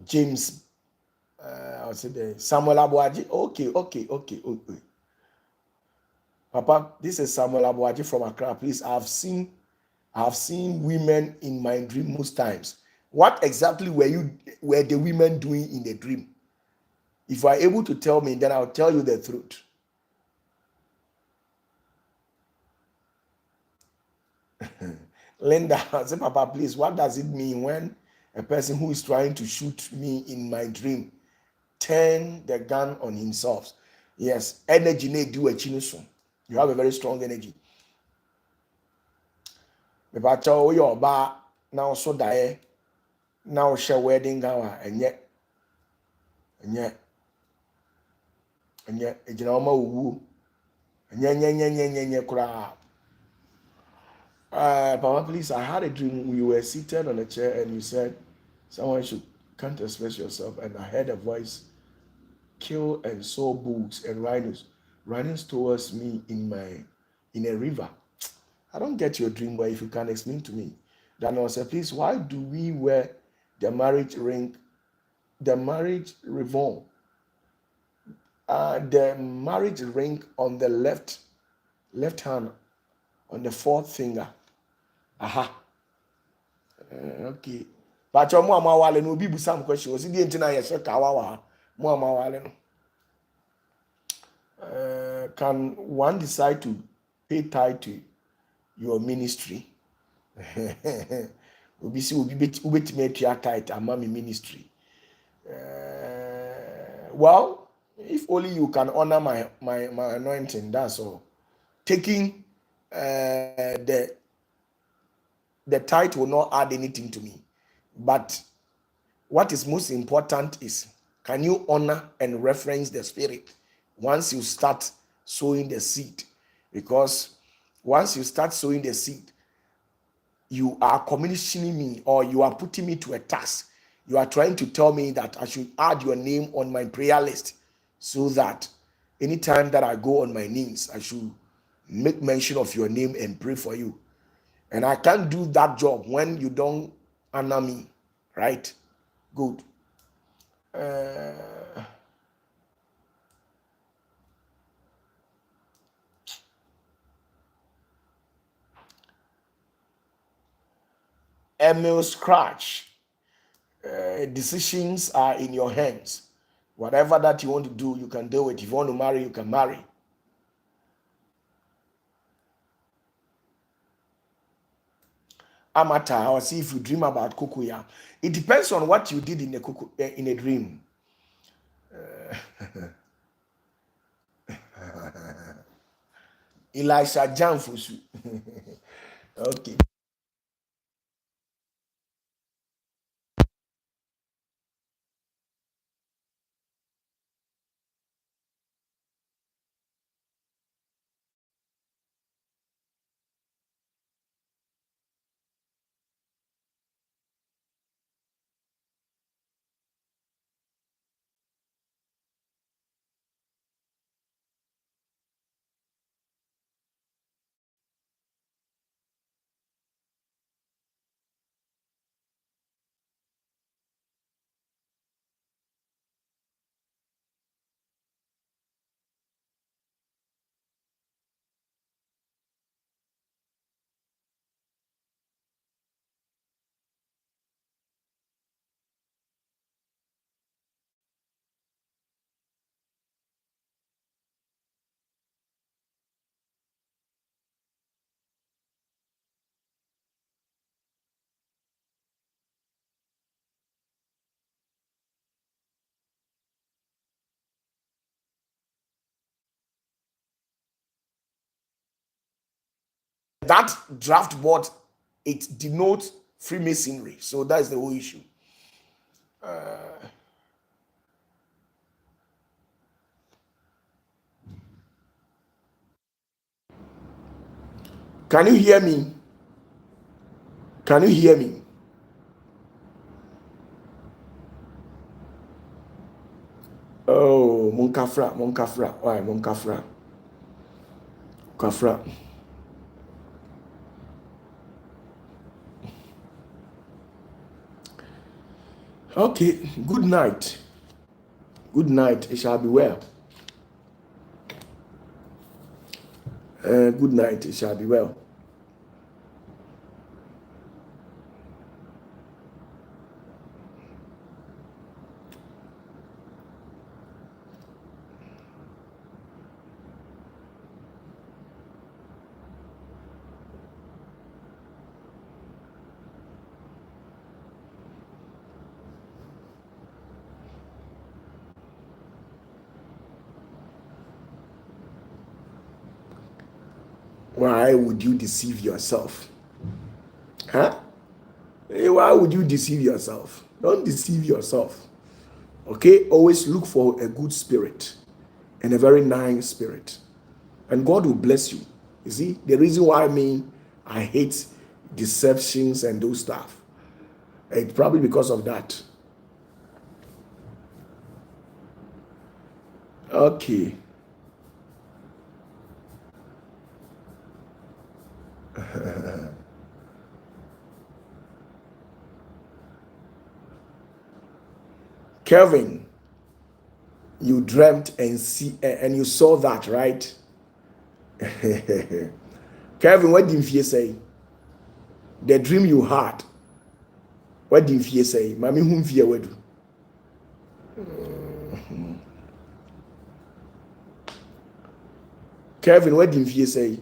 James, I'll say the Samuel Abuaji. Okay. Papa, this is Samuel Abuaji from Accra. Please, I've seen women in my dream most times. What exactly were the women doing in the dream? If you are able to tell me, then I'll tell you the truth. Linda, say, Papa, please, what does it mean when a person who is trying to shoot me in my dream turn the gun on himself? Yes, energy need do a chinusun. You have a very strong energy. Papa, tell your bar now so die now share wedding gown and yet ejina oma owu nye kura. Papa, please, I had a dream. We were seated on a chair and you said someone should can't express yourself, and I heard a voice, kill and saw bulls and rhinos running towards me in a river. I don't get your dream, but if you can explain to me. Then I said, please, why do we wear the marriage ring, the marriage ribbon, the marriage ring on the left hand, on the fourth finger? Aha. Okay. But your mama wale no be some question. Was it the internet yes kawawa? Mama wale no. Can one decide to pay tithe to your ministry? Obi si obi betimi atua tithe ama me ministry. Well, if only you can honor my anointing, that's all. Taking the tithe will not add anything to me. But what is most important is, can you honor and reference the spirit once you start sowing the seed? Because once you start sowing the seed, you are commissioning me, or you are putting me to a task. You are trying to tell me that I should add your name on my prayer list, so that anytime that I go on my knees, I should make mention of your name and pray for you. And I can't do that job when you don't honor me, right? Good. Emil Scratch. Decisions are in your hands. Whatever that you want to do, you can do it. If you want to marry, you can marry. Amata, I'll see if you dream about Kukuya. It depends on what you did in a dream. Elisha Jamfusu. Okay. That draft board, it denotes Freemasonry. So that's the whole issue. Can you hear me? Can you hear me? Oh, Monkafra. Why, Monkafra? Kafra. Okay, good night. Good night. It shall be well. Good night. It shall be well. Why would you deceive yourself? Huh? Why would you deceive yourself? Don't deceive yourself. Okay? Always look for a good spirit and a very nice spirit. And God will bless you. You see, the reason why I hate deceptions and those stuff. It's probably because of that. Okay. Kevin, you dreamt and you saw that, right? Kevin, what did you say? The dream you had. What did you say? Mami whom fear wedu. Kevin, what did you say?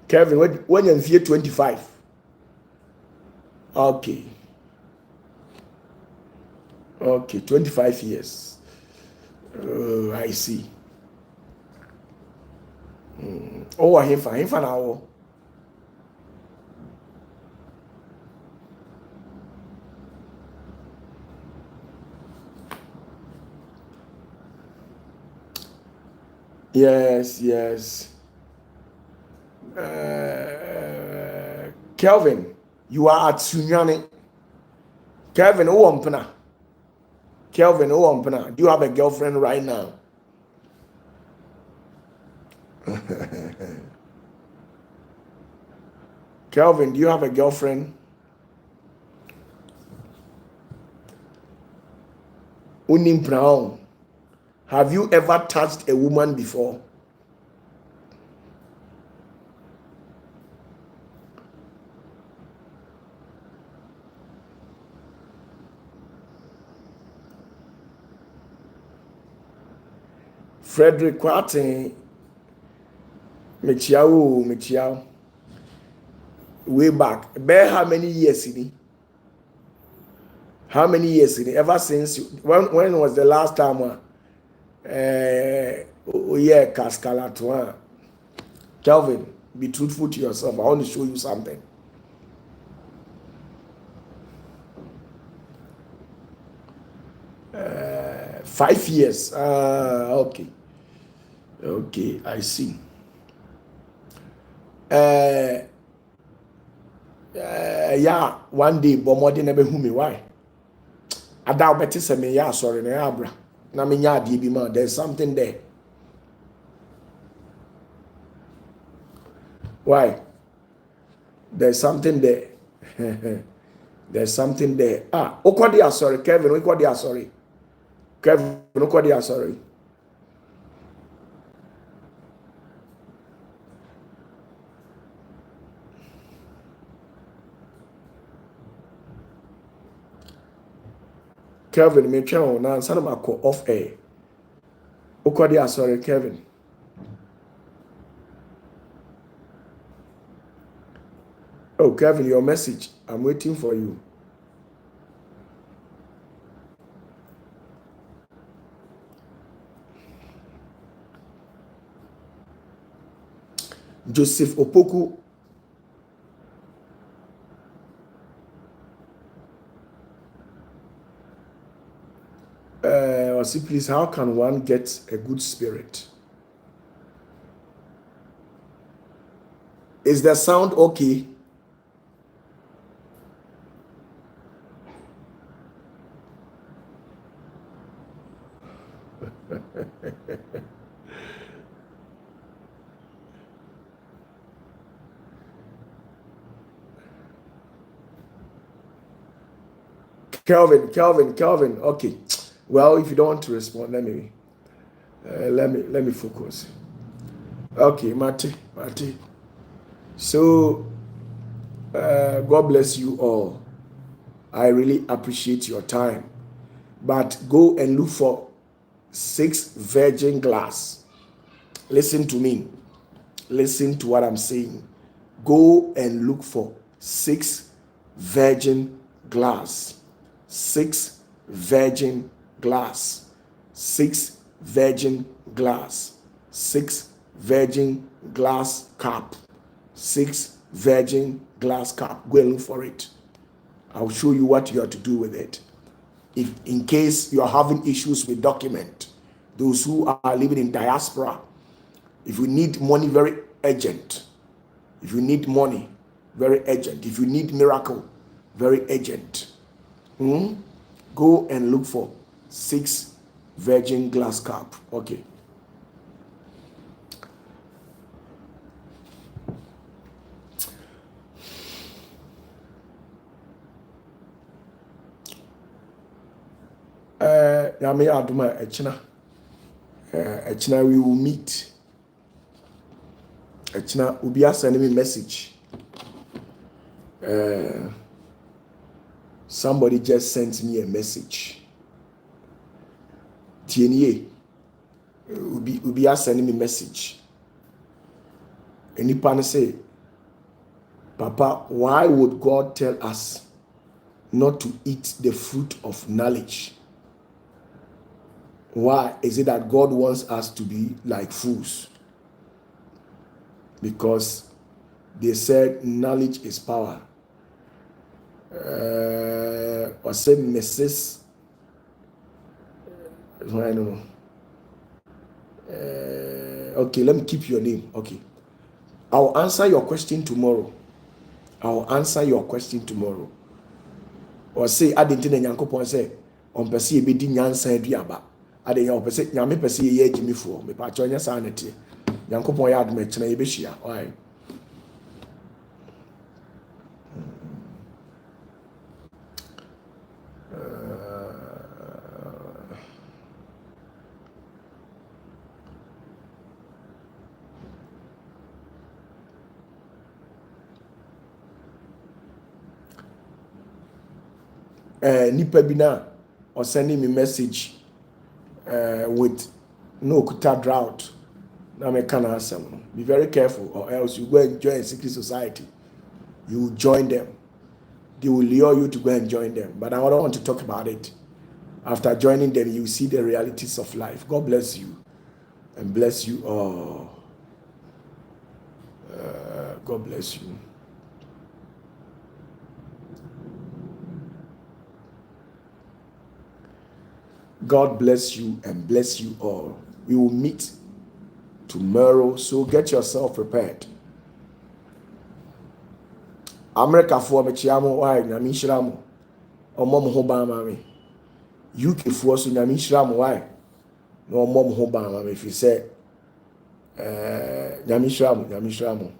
Kevin, when you 25? Okay. Okay, 25 years. I see. Oh, him now. Yes. Kelvin, you are at Sunyani. Kelvin, Kelvin, do you have a girlfriend right now? Kelvin, do you have a girlfriend? Unim Brown, have you ever touched a woman before? Frederick Quatin, Michiao, way back. Bear how many years in it? How many years in it? Ever since when was the last time? Yeah, Cascalatoa. Kelvin, be truthful to yourself. I want to show you something. Uh, 5 years. Okay, I see. Yeah, one day, but more than ever, who me why? I doubt better say me, yeah, sorry, na abra. Na me nya di bi ma. There's something there. Why? There's something there. There's something there. Okwadi sorry, Kevin. Okwadi sorry, Kevin. Okwadi sorry. Kevin, me tell na answer ma call off air. Okwadi sorry, Kevin. Oh, Kevin, your message. I'm waiting for you. Joseph Opoku. Please, how can one get a good spirit? Is the sound okay? Kelvin. Okay. Well, if you don't want to respond, let me focus. Okay, Mate. So, God bless you all. I really appreciate your time. But go and look for 6 virgin glass. Listen to me. Listen to what I'm saying. Go and look for 6 virgin glass. 6 virgin glass. 6 virgin glass. 6 virgin glass cup. 6 virgin glass cup. Go and look for it. I'll show you what you have to do with it. If in case you are having issues with document, those who are living in diaspora, if you need money very urgent, if you need money very urgent, if you need miracle very urgent, go and look for 6 virgin glass cup. Okay. Yami Aduma Echina we will meet. Echina Ubia send me message. Somebody just sent me a message. TNA will be sending me message. Any pan say, Papa, why would God tell us not to eat the fruit of knowledge? Why is it that God wants us to be like fools? Because they said knowledge is power. Or say Mrs. I don't know. Okay, let me keep your name. Okay. I'll answer your question tomorrow. Or say, I didn't think Yankopon say, on Percy be nyansa aduaba. I didn't know Percy Yami Percy ye Jimmy for me, but your sanity. Yankopon yard met na Yebishia. Why? Nipa bina or sending me message with no kuta drought. Now me can answer. Be very careful, or else you go and join a secret society. You will join them. They will lure you to go and join them. But I don't want to talk about it. After joining them, you see the realities of life. God bless you and bless you all. God bless you. God bless you and bless you all. We will meet tomorrow, so get yourself prepared. America for me chiamo why na mi shiramo omom ho ba ma me. UK for so na mi shiramo why no omom ho ba ma me fi say na mi shiramo